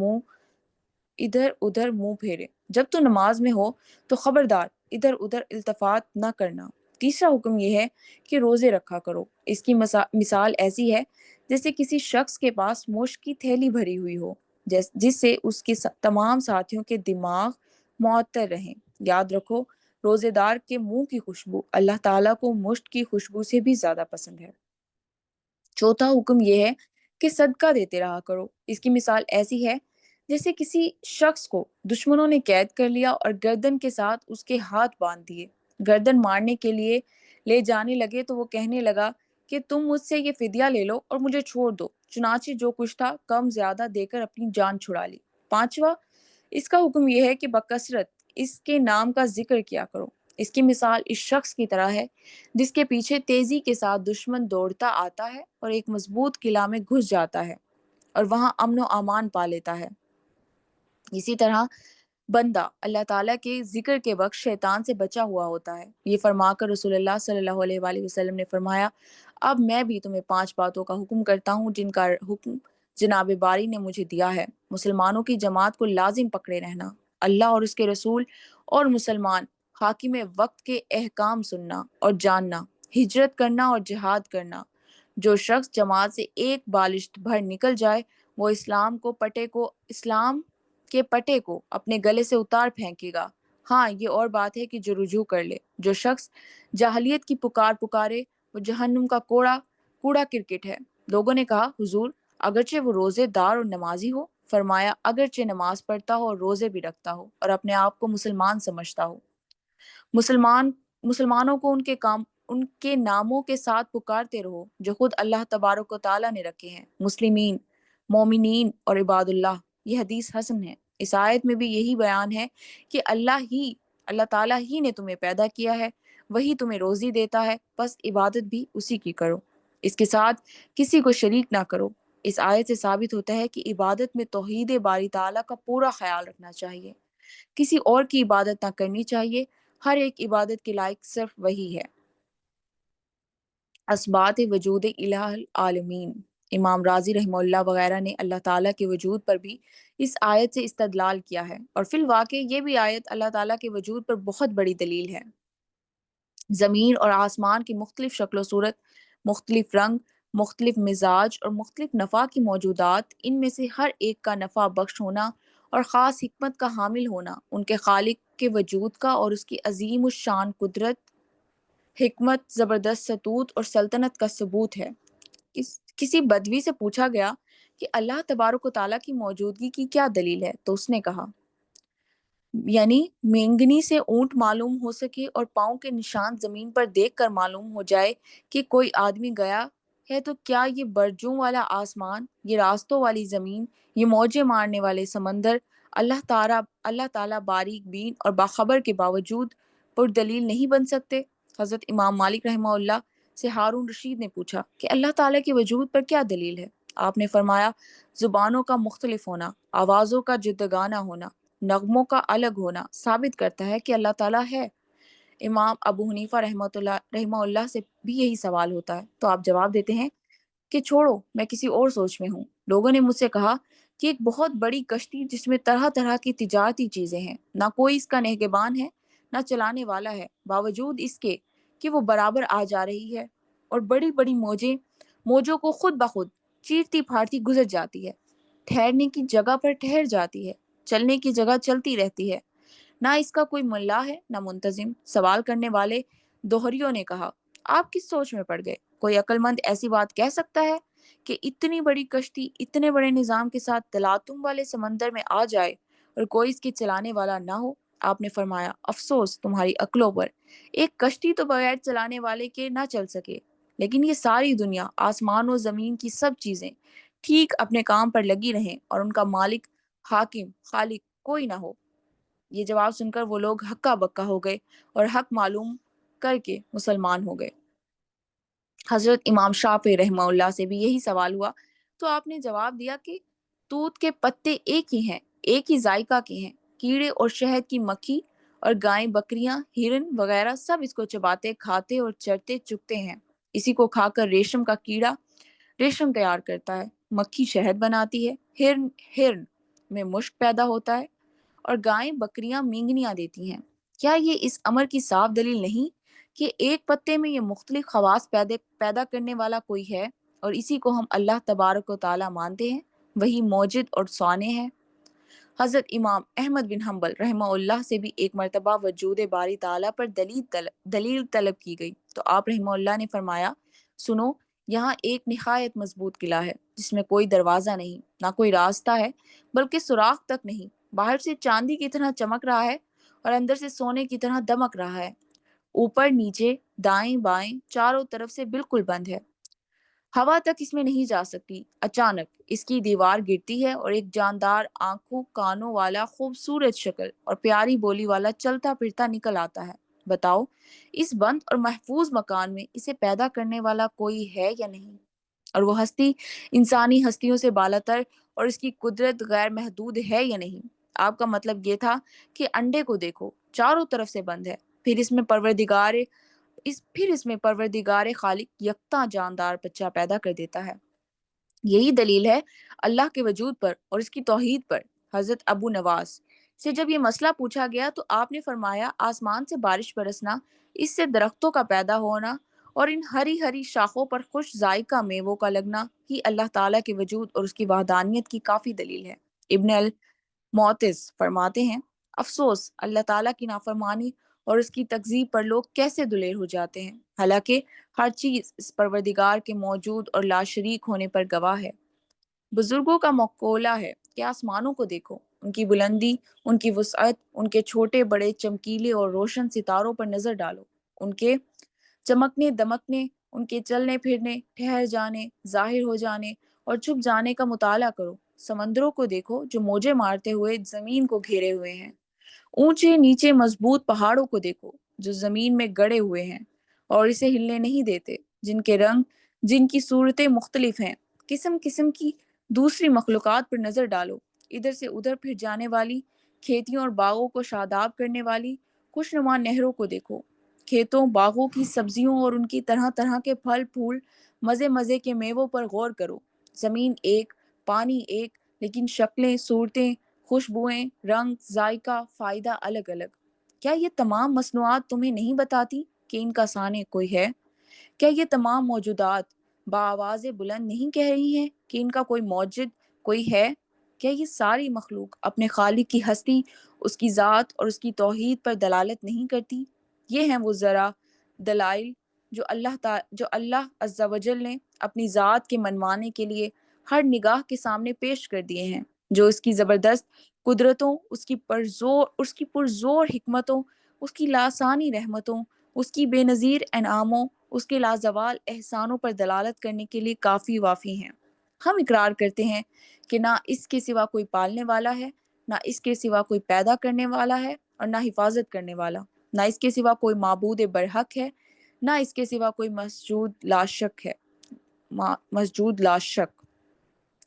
منہ پھیرے۔ جب تو نماز میں ہو تو خبردار ادھر ادھر التفات نہ کرنا۔ تیسرا حکم یہ ہے کہ روزے رکھا کرو۔ اس کی مثال ایسی ہے جیسے کسی شخص کے پاس مشک کی تھیلی بھری ہوئی ہو، جس سے اس کے تمام ساتھیوں کے دماغ معطر رہیں۔ یاد رکھو، روزے دار کے منہ کی خوشبو اللہ تعالیٰ کو مشک کی خوشبو سے بھی زیادہ پسند ہے۔ چوتھا حکم یہ ہے کہ صدقہ دیتے رہا کرو۔ اس کی مثال ایسی ہے جیسے کسی شخص کو دشمنوں نے قید کر لیا اور گردن کے ساتھ اس کے ہاتھ باندھ دیے۔ گردن مارنے کے لیے لے جانے لگے تو وہ کہنے لگا کہ تم مجھ سے یہ فدیہ لے لو اور مجھے چھوڑ دو۔ چنانچہ جو کچھ تھا کم زیادہ دے کر اپنی جان چھڑا لی۔ پانچواں، اس کا حکم یہ ہے کہ بکثرت اس کے نام کا ذکر کیا کرو۔ اس کی مثال اس شخص کی طرح ہے جس کے پیچھے تیزی کے ساتھ دشمن دوڑتا آتا ہے اور ایک مضبوط قلعہ میں گھس جاتا ہے اور وہاں امن و امان پا لیتا ہے۔ اسی طرح بندہ اللہ تعالیٰ کے ذکر کے وقت شیطان سے بچا ہوا ہوتا ہے۔ یہ فرما کر رسول اللہ صلی اللہ علیہ وآلہ وسلم نے فرمایا، اب میں بھی تمہیں 5 باتوں کا حکم کرتا ہوں جن کا حکم جناب باری نے مجھے دیا ہے۔ مسلمانوں کی جماعت کو لازم پکڑے رہنا، اللہ اور اس کے رسول اور مسلمان حاکم وقت کے احکام سننا اور جاننا، ہجرت کرنا اور جہاد کرنا۔ جو شخص جماعت سے ایک بالشت بھر نکل جائے وہ اسلام کے پٹے کو اپنے گلے سے اتار پھینکے گا۔ ہاں، یہ اور بات ہے کہ جو رجوع کر لے۔ جو شخص جاہلیت کی پکارے وہ جہنم کا کوڑا کرکٹ ہے۔ لوگوں نے کہا، حضور اگرچہ وہ روزے دار اور نمازی ہو؟ فرمایا، اگرچہ نماز پڑھتا ہو اور روزے بھی رکھتا ہو اور اپنے آپ کو مسلمان سمجھتا ہو۔ مسلمانوں کو ان کے ناموں کے ساتھ پکارتے رہو جو خود اللہ تبارک و تعالیٰ نے رکھے ہیں، مسلمین، مومنین اور عباد اللہ۔ یہ حدیث حسن ہے۔ اس آیت میں بھی یہی بیان ہے کہ اللہ تعالیٰ ہی نے تمہیں پیدا کیا ہے، وہی تمہیں روزی دیتا ہے، بس عبادت بھی اسی کی کرو، اس کے ساتھ کسی کو شریک نہ کرو۔ اس آیت سے ثابت ہوتا ہے کہ عبادت میں توحید باری تعالیٰ کا پورا خیال رکھنا چاہیے، کسی اور کی عبادت نہ کرنی چاہیے، ہر ایک عبادت کے لائق صرف وہی ہے۔ اثبات وجود الہ العالمین، امام راضی رحمہ اللہ وغیرہ نے اللہ تعالیٰ کے وجود پر بھی اس آیت سے استدلال کیا ہے، اور فی الواقع یہ بھی آیت اللہ تعالیٰ کے وجود پر بہت بڑی دلیل ہے۔ زمین اور آسمان کی مختلف شکل و صورت، مختلف رنگ، مختلف مزاج اور مختلف نفع کی موجودات، ان میں سے ہر ایک کا نفع بخش ہونا اور خاص حکمت کا حامل ہونا ان کے خالق کے وجود کا اور اس کی عظیم الشان قدرت، حکمت، زبردست ستوت اور سلطنت کا ثبوت ہے۔ کسی بدوی سے پوچھا گیا کہ اللہ تبارک و تعالیٰ کی موجودگی کی کیا دلیل ہے، تو اس نے کہا، یعنی مینگنی سے اونٹ معلوم ہو سکے اور پاؤں کے نشان زمین پر دیکھ کر معلوم ہو جائے کہ کوئی آدمی گیا ہے، تو کیا یہ برجوں والا آسمان، یہ راستوں والی زمین، یہ موجیں مارنے والے سمندر اللہ تعالیٰ باریک بین اور باخبر کے باوجود پر دلیل نہیں بن سکتے؟ حضرت امام مالک رحمہ اللہ سے ہارون رشید نے پوچھا کہ اللہ تعالیٰ کے وجود پر کیا دلیل ہے؟ آپ نے فرمایا، زبانوں کا مختلف ہونا، آوازوں کا جداگانہ ہونا، نغموں کا الگ ہونا ثابت کرتا ہے کہ اللہ تعالیٰ ہے۔ امام ابو حنیفہ رحمہ اللہ سے بھی یہی سوال ہوتا ہے تو آپ جواب دیتے ہیں کہ چھوڑو، میں کسی اور سوچ میں ہوں۔ لوگوں نے مجھ سے کہا کہ ایک بہت بڑی کشتی جس میں طرح طرح کی تجارتی چیزیں ہیں، نہ کوئی اس کا نگہبان ہے نہ چلانے والا ہے، باوجود اس کے کہ وہ برابر آ جا رہی ہے اور بڑی بڑی موجوں کو خود بخود چیرتی پھاڑتی گزر جاتی ہے، ٹھہرنے کی جگہ پر ٹھہر جاتی ہے، چلنے کی جگہ چلتی رہتی ہے، نہ اس کا کوئی ملا ہے نہ منتظم۔ سوال کرنے والے دوہریوں نے کہا، آپ کس سوچ میں پڑ گئے؟ کوئی عقل مند ایسی بات کہہ سکتا ہے کہ اتنی بڑی کشتی اتنے بڑے نظام کے ساتھ تلاطم والے سمندر میں آ جائے اور کوئی اس کے چلانے والا نہ ہو؟ آپ نے فرمایا، افسوس تمہاری عقلوں پر، ایک کشتی تو بغیر چلانے والے کے نہ چل سکے، لیکن یہ ساری دنیا، آسمان و زمین کی سب چیزیں ٹھیک اپنے کام پر لگی رہیں اور ان کا مالک، حاکم، خالق کوئی نہ ہو۔ یہ جواب سن کر وہ لوگ ہکا بکا ہو گئے اور حق معلوم کر کے مسلمان ہو گئے۔ حضرت امام شافعی رحمہ اللہ سے بھی یہی سوال ہوا تو آپ نے جواب دیا کہ توت کے پتے ایک ہی ہیں، ایک ہی ذائقہ کے ہیں، کیڑے اور شہد کی مکھی اور گائیں، بکریاں، ہرن وغیرہ سب اس کو چباتے، کھاتے اور چرتے چگتے ہیں۔ اسی کو کھا کر ریشم کا کیڑا ریشم تیار کرتا ہے، مکھی شہد بناتی ہے، ہرن میں مشک پیدا ہوتا ہے اور گائیں بکریاں مینگنیاں دیتی ہیں۔ کیا یہ اس امر کی صاف دلیل نہیں کہ ایک پتے میں یہ مختلف خواص پیدا کرنے والا کوئی ہے اور اسی کو ہم اللہ تبارک و تعالیٰ مانتے ہیں، وہی موجد اور صانع ہے۔ حضرت امام احمد بن حنبل رحمہ اللہ سے بھی ایک مرتبہ وجود باری تعالیٰ پر دلیل طلب کی گئی تو آپ رحمہ اللہ نے فرمایا، سنو، یہاں ایک نہایت مضبوط قلعہ ہے جس میں کوئی دروازہ نہیں، نہ کوئی راستہ ہے، بلکہ سوراخ تک نہیں، باہر سے چاندی کی طرح چمک رہا ہے اور اندر سے سونے کی طرح دمک رہا ہے، اوپر نیچے دائیں بائیں چاروں طرف سے بالکل بند ہے، ہوا تک اس میں نہیں جا سکتی۔ اچانک اس کی دیوار گرتی ہے اور ایک جاندار آنکھوں کانوں والا خوبصورت شکل اور پیاری بولی والا چلتا پھرتا نکل آتا ہے۔ بتاؤ اس بند اور محفوظ مکان میں اسے پیدا کرنے والا کوئی ہے یا نہیں؟ اور وہ ہستی انسانی ہستیوں سے بالاتر اور اس کی قدرت غیر محدود ہے یا نہیں؟ آپ کا مطلب یہ تھا کہ انڈے کو دیکھو، چاروں طرف سے بند ہے، پھر اس میں پروردگار خالق یکتا جاندار بچہ پیدا کر دیتا ہے۔ یہی دلیل ہے اللہ کے وجود پر اور اس کی توحید پر۔ حضرت ابو نواس سے جب یہ مسئلہ پوچھا گیا تو آپ نے فرمایا، آسمان سے بارش برسنا، اس سے درختوں کا پیدا ہونا اور ان ہری ہری شاخوں پر خوش ذائقہ میووں کا لگنا ہی اللہ تعالیٰ کے وجود اور اس کی وحدانیت کی کافی دلیل ہے۔ ابن المعتز فرماتے ہیں، افسوس اللہ تعالیٰ کی نافرمانی اور اس کی تکذیب پر لوگ کیسے دلیر ہو جاتے ہیں، حالانکہ ہر چیز اس پروردگار کے موجود اور لاشریک ہونے پر گواہ ہے۔ بزرگوں کا مقولہ ہے کہ آسمانوں کو دیکھو، ان کی بلندی، ان کی وسعت، ان کے چھوٹے بڑے چمکیلے اور روشن ستاروں پر نظر ڈالو، ان کے چمکنے دمکنے، ان کے چلنے پھرنے، ٹھہر جانے، ظاہر ہو جانے اور چھپ جانے کا مطالعہ کرو۔ سمندروں کو دیکھو جو موجیں مارتے ہوئے زمین کو گھیرے ہوئے ہیں، اونچے نیچے مضبوط پہاڑوں کو دیکھو جو زمین میں گڑے ہوئے ہیں اور اسے ہلنے نہیں دیتے، جن کے رنگ، جن کی صورتیں مختلف ہیں، قسم قسم کی دوسری مخلوقات پر نظر ڈالو، ادھر سے ادھر پھر جانے والی کھیتیوں اور باغوں کو شاداب کرنے والی خوشنما نہروں کو دیکھو، کھیتوں باغوں کی سبزیوں اور ان کی طرح طرح کے پھل پھول، مزے مزے کے میووں پر غور کرو۔ زمین ایک، پانی ایک، لیکن شکلیں، صورتیں، خوشبوئیں، رنگ، ذائقہ، فائدہ الگ الگ۔ کیا یہ تمام مصنوعات تمہیں نہیں بتاتی کہ ان کا صانع کوئی ہے؟ کیا یہ تمام موجودات بآواز بلند نہیں کہہ رہی ہیں کہ ان کا کوئی موجد، کوئی ہے؟ کیا یہ ساری مخلوق اپنے خالق کی ہستی، اس کی ذات اور اس کی توحید پر دلالت نہیں کرتی؟ یہ ہیں وہ ذرا دلائل جو اللہ عز و جل نے اپنی ذات کے منوانے کے لیے ہر نگاہ کے سامنے پیش کر دیے ہیں، جو اس کی زبردست قدرتوں، اس کی پرزور حکمتوں، اس کی لاسانی رحمتوں، اس کی بے نظیر انعاموں، اس کے لازوال احسانوں پر دلالت کرنے کے لیے کافی وافی ہیں۔ ہم اقرار کرتے ہیں کہ نہ اس کے سوا کوئی پالنے والا ہے، نہ اس کے سوا کوئی پیدا کرنے والا ہے اور نہ حفاظت کرنے والا، نہ اس کے سوا کوئی معبود برحق ہے، نہ اس کے سوا کوئی مسجود لا شک۔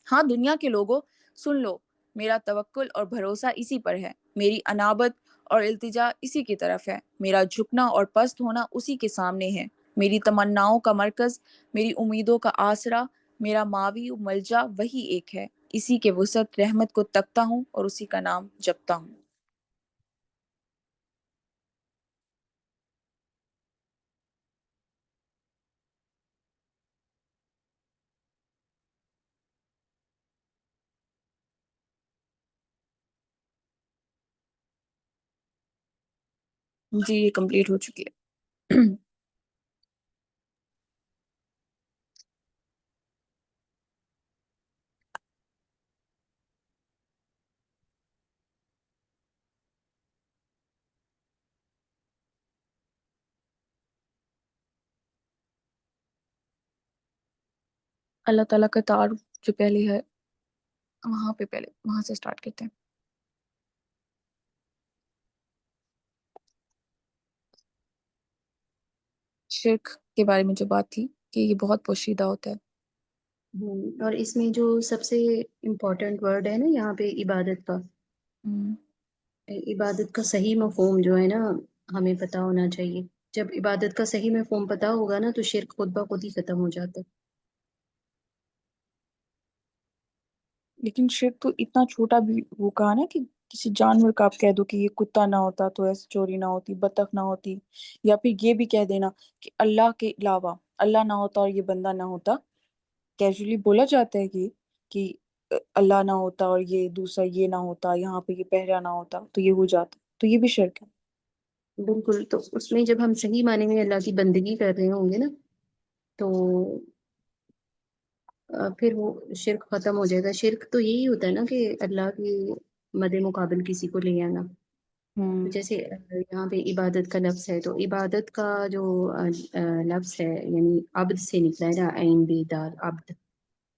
ہاں دنیا کے لوگوں، سن لو، میرا توکل اور بھروسہ اسی پر ہے، میری انابت اور التجا اسی کی طرف ہے، میرا جھکنا اور پست ہونا اسی کے سامنے ہے، میری تمناؤں کا مرکز، میری امیدوں کا آسرا، میرا ماوی و ملجا وہی ایک ہے، اسی کے وسعت رحمت کو تکتا ہوں اور اسی کا نام جپتا ہوں۔ جی یہ کمپلیٹ ہو چکی ہے۔ اللہ تعالیٰ کا تعارف جو پہلے ہے وہاں پہ، پہلے وہاں سے اسٹارٹ کرتے ہیں. شرک کے بارے میں جو بات تھی کہ یہ بہت پوشیدہ ہوتا ہے. اور اس میں جو سب سے امپورٹنٹ ورڈ ہے نا یہاں پہ عبادت کا، ہم، عبادت کا صحیح مفہوم جو ہے نا ہمیں پتہ ہونا چاہیے. جب عبادت کا صحیح مفہوم پتہ ہوگا نا تو شرک خود بخود ہی ختم ہو جاتا ہے. لیکن شرک تو اتنا چھوٹا بھی، وہ کہا نا کہ کسی جانور کا آپ کہہ دو کہ یہ کتا نہ ہوتا تو ایسے چوری نہ ہوتی، بطخ نہ ہوتی، یا پھر یہ بھی کہہ دینا کہ اللہ کے علاوہ اللہ نہ ہوتا اور یہ بندہ نہ ہوتا. کیجولی بولا جاتا ہے کہ اللہ نہ ہوتا اور یہ دوسرا یہ نہ ہوتا، یہاں پہ یہ پہرا نہ ہوتا تو یہ ہو جاتا، تو یہ بھی شرک ہے. بالکل. تو اس میں جب ہم صحیح معنی میں اللہ کی بندگی کر رہے ہوں گے نا تو پھر وہ شرک ختم ہو جائے گا. شرک تو یہی ہوتا ہے نا کہ اللہ کے مد مقابل کسی کو لے آنا. ہم، جیسے یہاں پہ عبادت کا لفظ ہے تو عبادت کا جو لفظ ہے یعنی عبد سے نکلا ہے نا، عین بے دال عبد.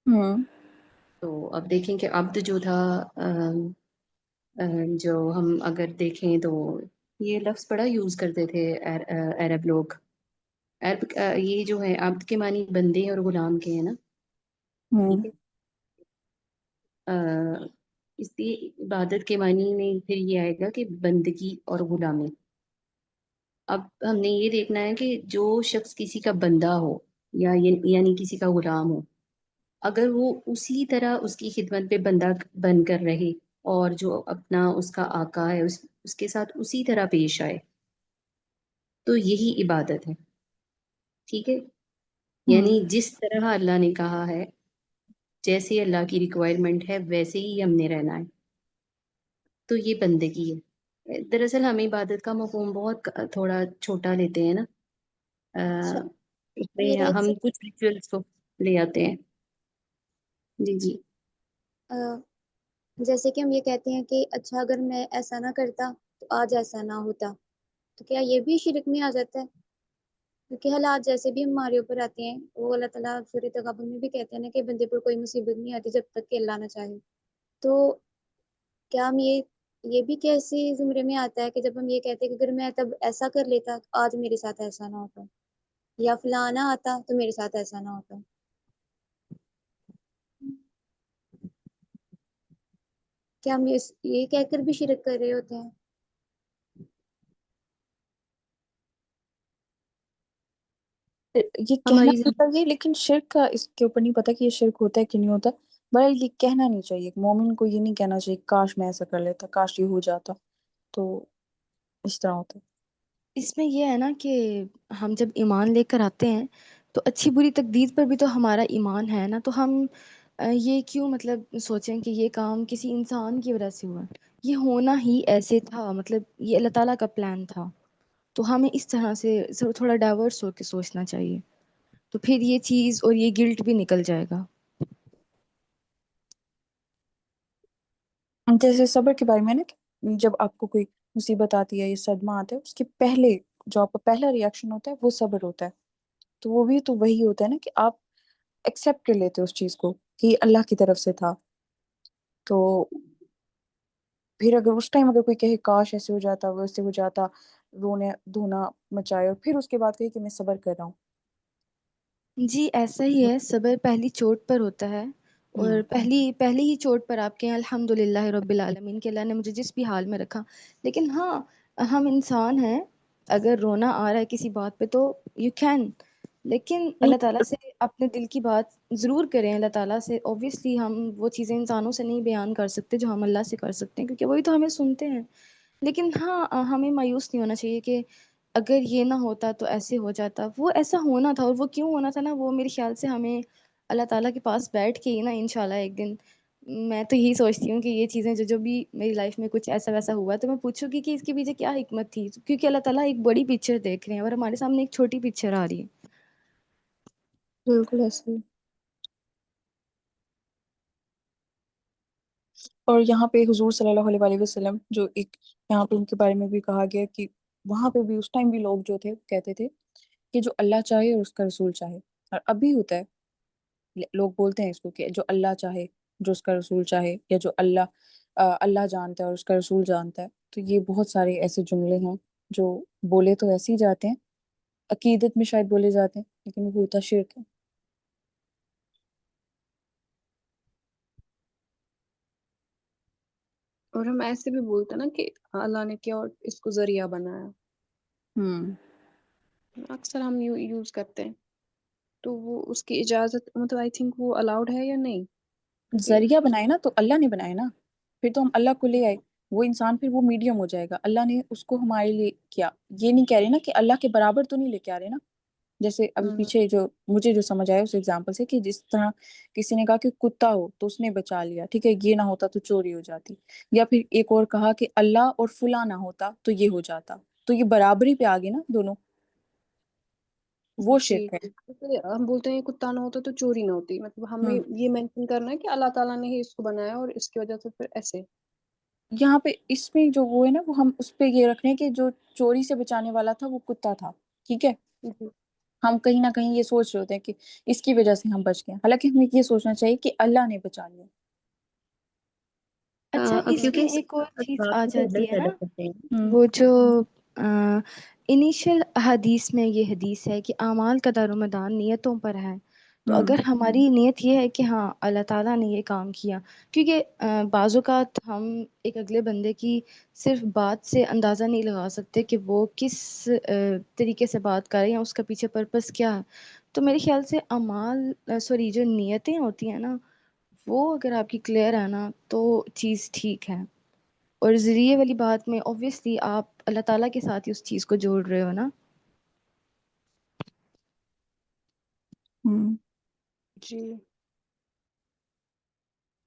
ہم، تو اب دیکھیں کہ عبد جو تھا جو ہم اگر دیکھیں تو یہ لفظ بڑا یوز کرتے تھے عرب لوگ. عرب یہ جو ہے عبد کے معنی بندے اور غلام کے ہیں نا. ہم، ٹھیک ہے. اس لیے عبادت کے معنی میں پھر یہ آئے گا کہ بندگی اور غلامی. اب ہم نے یہ دیکھنا ہے کہ جو شخص کسی کا بندہ ہو یا یعنی کسی کا غلام ہو، اگر وہ اسی طرح اس کی خدمت پہ بندہ بن کر رہے اور جو اپنا اس کا آقا ہے اس کے ساتھ اسی طرح پیش آئے تو یہی عبادت ہے. ٹھیک ہے. ہم. یعنی جس طرح اللہ نے کہا ہے، جیسے اللہ کی ریکوائرمنٹ ہے ویسے ہی ہم نے رہنا ہے، تو یہ بندگی ہے. دراصل ہم عبادت کا مفہوم بہت تھوڑا چھوٹا لیتے ہیں نا. اچھا، اس میں میرا ایک ہم کچھ ریچولس کو لے آتے ہیں. جی جی. جیسے کہ ہم یہ کہتے ہیں کہ اچھا اگر میں ایسا نہ کرتا تو آج ایسا نہ ہوتا، تو کیا یہ بھی شرک میں آ جاتا ہے؟ کیونکہ حالات جیسے بھی ہمارے اوپر آتے ہیں وہ اللہ تعالیٰ سورۃ تغابن میں بھی کہتے ہیں نا کہ بندے پر کوئی مصیبت نہیں آتی جب تک کہ اللہ نہ چاہے. تو کیا ہم یہ بھی کیسے زمرے میں آتا ہے کہ جب ہم یہ کہتے ہیں کہ اگر میں تب ایسا کر لیتا تو آج میرے ساتھ ایسا نہ ہوتا، یا فلانا آتا تو میرے ساتھ ایسا نہ ہوتا. کیا ہم یہ کہہ کر بھی شرک کر رہے ہوتے ہیں؟ یہ کہنا ہماری بھی چاہیے، لیکن شرک کا اس کے اوپر نہیں پتا کہ یہ شرک ہوتا ہے کہ نہیں ہوتا. بہرحال یہ کہنا نہیں چاہیے، مومن کو یہ نہیں کہنا چاہیے کاش میں ایسا کر لیتا، کاش یہ ہو جاتا، تو اس طرح ہوتا ہے. اس میں یہ ہے نا کہ ہم جب ایمان لے کر آتے ہیں تو اچھی بری تقدیر پر بھی تو ہمارا ایمان ہے نا. تو ہم یہ کیوں مطلب سوچیں کہ یہ کام کسی انسان کی وجہ سے ہوا، یہ ہونا ہی ایسے تھا، مطلب یہ اللہ تعالیٰ کا پلان تھا. تو ہمیں اس طرح سے تھوڑا ڈائیورس ہو کے سوچنا چاہیے، تو پھر یہ چیز اور یہ گلٹ بھی نکل جائے گا. جیسے صبر کے بارے میں نا، کہ جب آپ کو کوئی مصیبت آتی ہے یا صدمہ آتا ہے، اس کے پہلے جو آپ کا پہلا ریئیکشن ہوتا ہے وہ صبر ہوتا ہے. تو وہ بھی تو وہی ہوتا ہے نا کہ آپ ایکسیپٹ کر لیتے اس چیز کو کہ یہ اللہ کی طرف سے تھا. تو پھر اگر اس ٹائم اگر کوئی کہے کاش ایسے ہو جاتا، ویسے ہو جاتا، رونے دھونا مچائے، اور پھر اس کے بعد کہے کہ میں صبر کر رہا ہوں. جی ایسا ہی ہے، صبر پہلی چوٹ پر ہوتا ہے، اور ہوں، پہلی ہی چوٹ پر آپ کہیں الحمدللہ رب العالمین کہ اللہ نے مجھے جس بھی حال میں رکھا. لیکن ہاں، ہم انسان ہیں، اگر رونا آ رہا ہے کسی بات پہ تو یو کین، لیکن اللہ تعالیٰ سے اپنے دل کی بات ضرور کریں. اللہ تعالیٰ سے اوبویسلی ہم وہ چیزیں انسانوں سے نہیں بیان کر سکتے جو ہم اللہ سے کر سکتے ہیں، کیونکہ وہی تو ہمیں سنتے ہیں. لیکن ہاں، ہمیں مایوس نہیں ہونا چاہیے کہ اگر یہ نہ ہوتا تو ایسے ہو جاتا. وہ ایسا ہونا تھا، اور وہ کیوں ہونا تھا نا، وہ میرے خیال سے ہمیں اللہ تعالیٰ کے پاس بیٹھ کے ہی نا انشاءاللہ ایک دن، میں تو یہی سوچتی ہوں کہ یہ چیزیں جو بھی میری لائف میں کچھ ایسا ویسا ہوا تو میں پوچھوں گی کہ اس کے پیچھے کیا حکمت تھی، کیونکہ اللہ تعالیٰ ایک بڑی پکچر دیکھ رہے ہیں اور ہمارے سامنے ایک چھوٹی پکچر آ رہی ہے. بالکل ایسے ہی. اور یہاں پہ حضور صلی اللہ علیہ وسلم جو ایک یہاں پہ ان کے بارے میں بھی کہا گیا کہ وہاں پہ بھی اس ٹائم بھی لوگ جو تھے کہتے تھے کہ جو اللہ چاہے اور اس کا رسول چاہے، اور اب بھی ہوتا ہے لوگ بولتے ہیں اس کو کہ جو اللہ چاہے، جو اس کا رسول چاہے، یا جو اللہ جانتا ہے اور اس کا رسول جانتا ہے. تو یہ بہت سارے ایسے جملے ہیں جو بولے تو ایسے ہی جاتے ہیں، عقیدت میں شاید بولے جاتے ہیں، لیکن وہ ہوتا شرک ہے. اور ہم ایسے بھی بولتے ہیں نا کہ اللہ نے کیا اور اس کو ذریعہ بنایا، اکثر ہم یوز کرتے ہیں. تو وہ اس کی اجازت مطلب آئی تھنک وہ الاؤڈ ہے یا نہیں؟ ذریعہ بنائے نا تو اللہ نے بنائے نا، پھر تو ہم اللہ کو لے آئے. وہ انسان پھر وہ میڈیم ہو جائے گا. اللہ نے اس کو ہمارے لیے کیا، یہ نہیں کہہ رہے نا کہ اللہ کے برابر تو نہیں لے کے آ رہے نا. جیسے ابھی پیچھے جو مجھے جو سمجھ آیا اس ایگزامپل سے، کہ جس طرح کسی نے کہا کہ کتا ہو تو اس نے بچا لیا، ٹھیک ہے، یہ نہ ہوتا تو چوری ہو جاتی. یا پھر ایک اور کہا کہ اللہ اور فلاں نہ ہوتا تو یہ ہو جاتا. تو یہ برابری پہ آگے نا دونوں، وہ جی شرک ہے. جیسے ہم بولتے ہیں کتا نہ ہوتا تو چوری نہ ہوتی، مطلب ہمیں یہ مینشن کرنا ہے کہ اللہ تعالیٰ نے ہی اس کو بنایا اور اس کی وجہ سے پھر ایسے. یہاں پہ اس میں جو وہ ہے نا، وہ ہم اس پہ یہ رکھ رہے ہیں کہ جو چوری سے بچانے والا تھا وہ کتا تھا، ٹھیک ہے. جی ہم کہیں نہ کہیں یہ سوچ رہے ہوتے ہیں کہ اس کی وجہ سے ہم بچ گئے، حالانکہ ہمیں یہ سوچنا چاہیے کہ اللہ نے بچا لیا. اچھا اس میں کیونکہ ایک اور چیز آ بات سے ڈر جاتی ہے نا، پیدا کرتے ہیں. وہ جو انیشل حدیث میں یہ حدیث ہے کہ اعمال کا دار و مدار نیتوں پر ہے. تو اگر ہماری نیت یہ ہے کہ ہاں اللہ تعالیٰ نے یہ کام کیا، کیونکہ بعض اوقات ہم ایک اگلے بندے کی صرف بات سے اندازہ نہیں لگا سکتے کہ وہ کس طریقے سے بات کر رہے ہیں، اس کا پیچھے پرپس کیا ہے. تو میرے خیال سے جو نیتیں ہوتی ہیں نا، وہ اگر آپ کی کلیئر ہے نا تو چیز ٹھیک ہے. اور ذریعے والی بات میں اوبویسلی آپ اللہ تعالیٰ کے ساتھ ہی اس چیز کو جوڑ رہے ہو نا. جی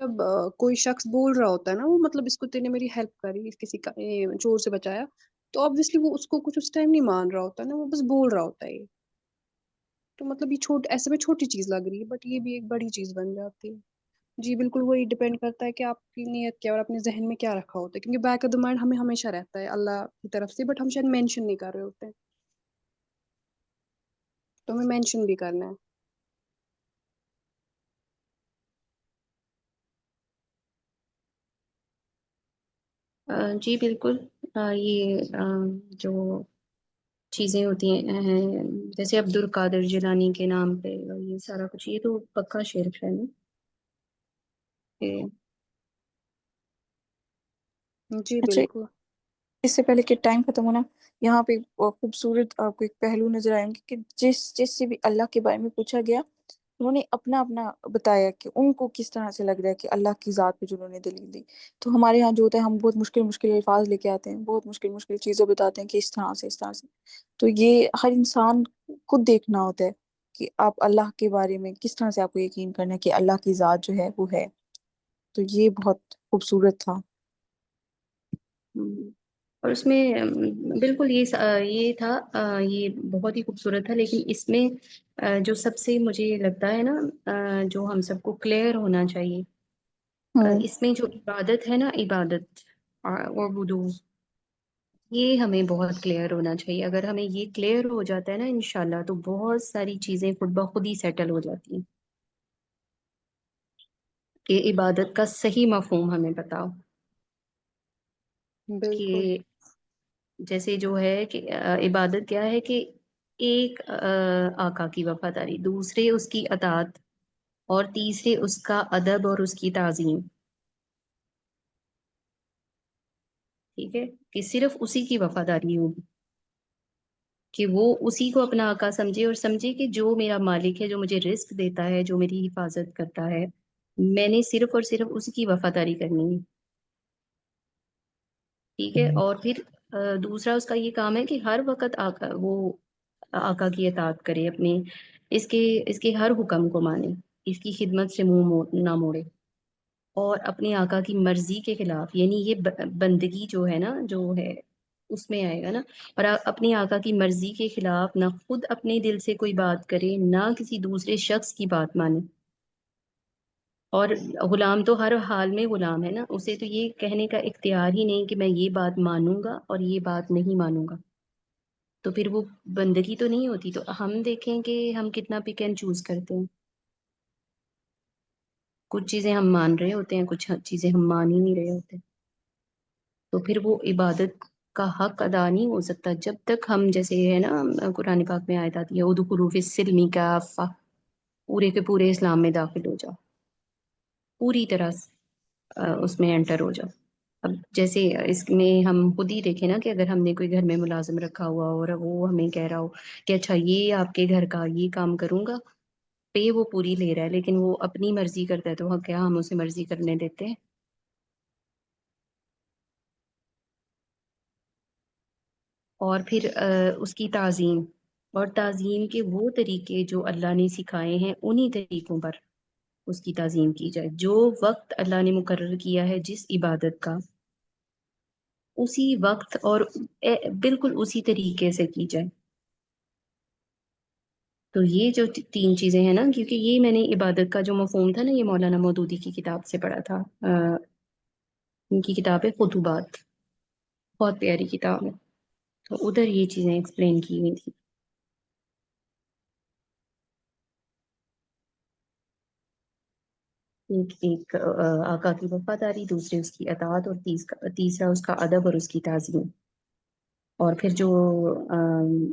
جب کوئی شخص بول رہا ہوتا ہے نا، وہ مطلب اس کو تینے میری ہیلپ کری، کسی کا چور سے بچایا، تو obviously وہ اس کو کچھ اس ٹائم نہیں مان رہا ہوتا ہے نا، وہ بس بول رہا ہوتا ہے یہ. تو مطلب یہ ایسے میں چھوٹی چیز لگ رہی ہے، بٹ یہ بھی ایک بڑی چیز بن جاتی ہے. جی بالکل وہی ڈپینڈ کرتا ہے کہ آپ کی نیت کیا اور اپنے ذہن میں کیا رکھا ہوتا ہے، کیونکہ بیک آف دا مائنڈ ہمیں ہمیشہ رہتا ہے اللہ کی طرف سے، بٹ ہم شاید مینشن نہیں کر رہے ہوتے ہیں. تو ہمیں مینشن بھی کرنا ہے. جی بالکل. یہ جو چیزیں ہوتی ہیں جیسے عبد القادر جیلانی کے نام پہ یہ سارا کچھ، یہ تو پکا شرک ہے نا. جی اچھا، بالکل. اس سے پہلے کہ ٹائم ختم ہونا، یہاں پہ خوبصورت آپ کو ایک پہلو نظر آئیں گے کہ جس سے بھی اللہ کے بارے میں پوچھا گیا، انہوں نے اپنا بتایا کہ ان کو کس طرح سے لگ رہا ہے کہ اللہ کی ذات پہ جو انہوں نے دلیل دی. تو ہمارے ہاں جو ہوتا ہے، ہم بہت مشکل الفاظ لے کے آتے ہیں، بہت مشکل چیزیں بتاتے ہیں کہ اس طرح سے. تو یہ ہر انسان خود دیکھنا ہوتا ہے کہ آپ اللہ کے بارے میں کس طرح سے آپ کو یقین کرنا ہے کہ اللہ کی ذات جو ہے وہ ہے. تو یہ بہت خوبصورت تھا. اور اس میں بالکل یہ تھا، یہ بہت ہی خوبصورت تھا، لیکن اس میں جو سب سے مجھے لگتا ہے نا، جو ہم سب کو کلیئر ہونا چاہیے، اس میں جو عبادت ہے نا، عبادت اور وضو، یہ ہمیں بہت کلیئر ہونا چاہیے. اگر ہمیں یہ کلیئر ہو جاتا ہے نا انشاءاللہ، تو بہت ساری چیزیں خود بخود ہی سیٹل ہو جاتی ہیں. کہ عبادت کا صحیح مفہوم ہمیں بتاؤ بالکل. کہ جیسے جو ہے کہ عبادت کیا ہے کہ ایک آقا کی وفاداری، دوسرے اس کی اطاعت، اور تیسرے اس کا ادب اور اس کی تعظیم. ٹھیک ہے، کہ صرف اسی کی وفاداری ہوگی، کہ وہ اسی کو اپنا آقا سمجھے، اور سمجھے کہ جو میرا مالک ہے، جو مجھے رزق دیتا ہے، جو میری حفاظت کرتا ہے، میں نے صرف اور صرف اسی کی وفاداری کرنی ہے. ٹھیک ہے. اور پھر دوسرا اس کا یہ کام ہے کہ ہر وقت وہ آقا کی اطاعت کرے، اس کے ہر حکم کو مانے، اس کی خدمت سے منہ نہ موڑے، اور اپنے آقا کی مرضی کے خلاف، یعنی یہ بندگی جو ہے نا، جو ہے اس میں آئے گا نا. اور اپنی آقا کی مرضی کے خلاف نہ خود اپنے دل سے کوئی بات کرے، نہ کسی دوسرے شخص کی بات مانے. اور غلام تو ہر حال میں غلام ہے نا، اسے تو یہ کہنے کا اختیار ہی نہیں کہ میں یہ بات مانوں گا اور یہ بات نہیں مانوں گا. تو پھر وہ بندگی تو نہیں ہوتی. تو ہم دیکھیں کہ ہم کتنا پک اینڈ چوز کرتے ہیں. کچھ چیزیں ہم مان رہے ہوتے ہیں، کچھ چیزیں ہم مان ہی نہیں رہے ہوتے، تو پھر وہ عبادت کا حق ادا نہیں ہو سکتا جب تک ہم، جیسے ہے نا قرآن پاک میں آیت آتی ہے ادخلوا فی السلم کافہ، پورے کے پورے اسلام میں داخل ہو جاؤ، پوری طرح اس میں انٹر ہو جاؤ۔ اب جیسے اس میں ہم خود ہی دیکھیں نا کہ اگر ہم نے کوئی گھر میں ملازم رکھا ہوا اور وہ ہمیں کہہ رہا ہو کہ اچھا یہ آپ کے گھر کا یہ کام کروں گا، پے وہ پوری لے رہا ہے لیکن وہ اپنی مرضی کرتا ہے، تو کیا ہم اسے مرضی کرنے دیتے ہیں؟ اور پھر اس کی تعظیم، اور تعظیم کے وہ طریقے جو اللہ نے سکھائے ہیں انہی طریقوں پر اس کی تعظیم کی جائے۔ جو وقت اللہ نے مقرر کیا ہے جس عبادت کا، اسی وقت اور بالکل اسی طریقے سے کی جائے۔ تو یہ جو تین چیزیں ہیں نا، کیونکہ یہ میں نے عبادت کا جو مفہوم تھا نا، یہ مولانا مودودی کی کتاب سے پڑھا تھا، ان کی کتاب ہے خطوبات، بہت پیاری کتاب ہے، تو ادھر یہ چیزیں ایکسپلین کی ہوئی تھی۔ ایک آقا کی وفاداری، دوسرے اس کی اطاعت، اور تیسرا اس کا ادب اور اس کی تعظیم۔ اور پھر جو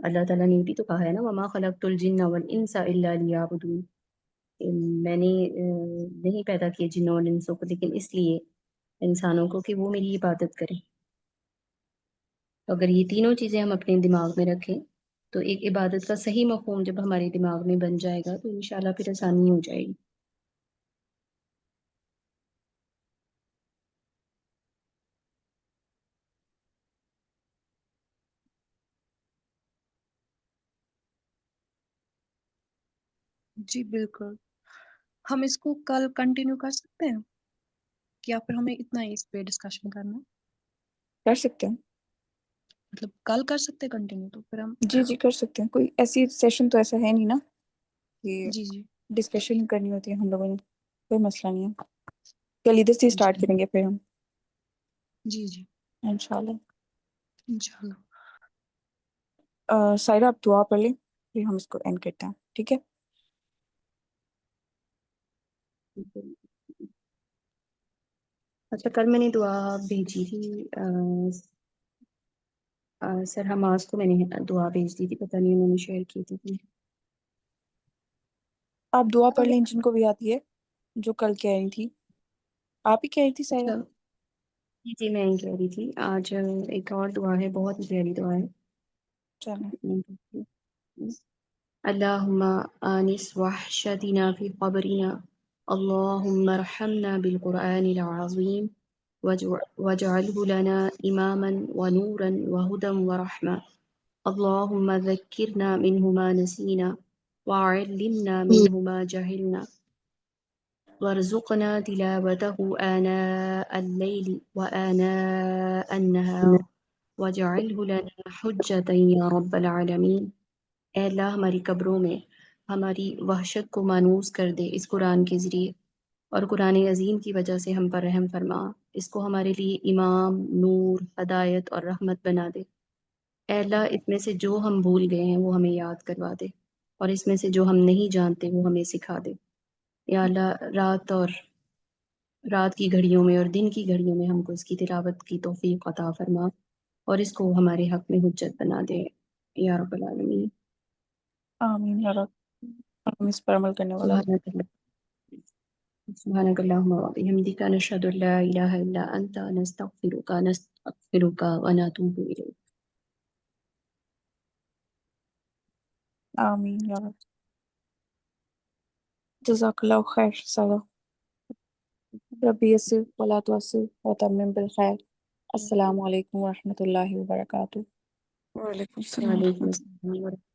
اللہ تعالیٰ نے بھی تو کہا ہے نا وَمَا خَلَقْتُ الْجِنَّ وَالْإِنسَ إِلَّا لِيَعْبُدُونِ، میں نے نہیں پیدا کیے جنوں اور انسوں کو لیکن اس لیے انسانوں کو کہ وہ میری عبادت کریں۔ تو اگر یہ تینوں چیزیں ہم اپنے دماغ میں رکھیں تو ایک عبادت کا صحیح مفہوم جب ہمارے دماغ میں بن جائے گا تو انشاءاللہ پھر آسانی ہو جائے گی۔ جی بالکل، ہم اس کو کل کنٹینیو کر سکتے ہیں یا پھر ہمیں اتنا ہی اس پہ ڈسکشن کرنا ہے؟ کر سکتے ہیں، مطلب کل کر سکتے ہیں کنٹینیو، تو پھر ہم جی کر سکتے ہیں، کوئی ایسی سیشن تو ایسا ہے نہیں نا کہ جی جی ڈسکشن کرنی ہوتی ہے ہم لوگوں نے، کوئی مسئلہ نہیں ہے، کل ادھر سے اسٹارٹ جی کریں گے پھر ہم جی جی انشاءاللہ۔ انشاءاللہ۔ سائرہ آپ دعا پڑھ لیں پھر ہم اس کو اینڈ کرتے ہیں، ٹھیک ہے؟ اچھا، کل میں نے دعا بھیجی تھی سر حماس کو، میں نے دعا بھیج دی تھی، پتہ نہیں انہوں نے شیئر کی تھی۔ آپ دعا پڑھ لیں جن کو بھی آتی ہے، جو کل کہہ رہی تھی، آپ ہی کہہ رہی تھی سائرہ؟ اچھا جی، میں یہ کہہ رہی تھی آج ایک اور دعا ہے، بہت ہی پیاری دعا ہے۔ چلیں، اللہم آنس وحشتنا فی قبرنا، اللہم ارحمنا بالقرآن العظیم واجعلہ لنا اماما ونورا وہدا ورحمہ، اللہم ذکرنا منہ ما نسینا وعلمنا منہ ما جہلنا وارزقنا تلاوته آناء الليل وآناء النهار واجعله لنا حجة یا رب العالمین۔ اے اللہ ہماری قبروں میں ہماری وحشت کو مانوس کر دے اس قرآن کے ذریعے، اور قرآن عظیم کی وجہ سے ہم پر رحم فرما، اس کو ہمارے لیے امام، نور، ہدایت اور رحمت بنا دے۔ اے اللہ اس میں سے جو ہم بھول گئے ہیں وہ ہمیں یاد کروا دے، اور اس میں سے جو ہم نہیں جانتے وہ ہمیں سکھا دے۔ یا اللہ رات کی گھڑیوں میں اور دن کی گھڑیوں میں ہم کو اس کی تلاوت کی توفیق عطا فرما، اور اس کو ہمارے حق میں حجت بنا دے یا رب العالمین۔ آمین یا رب، ہم اس پر عمل کرنے والا سبحانك اللهم وبحمدك نشهد ان لا اله الا انت نستغفرك ونتوب اليك۔ آمین یا رب۔ جزاک اللہ خیر سارہ، ربی یسر ولا تعسر وتمم بالخیر۔ السلام علیکم ورحمۃ اللہ وبرکاتہ۔ وعلیکم السلام وعلیکم ورحمۃ السلام۔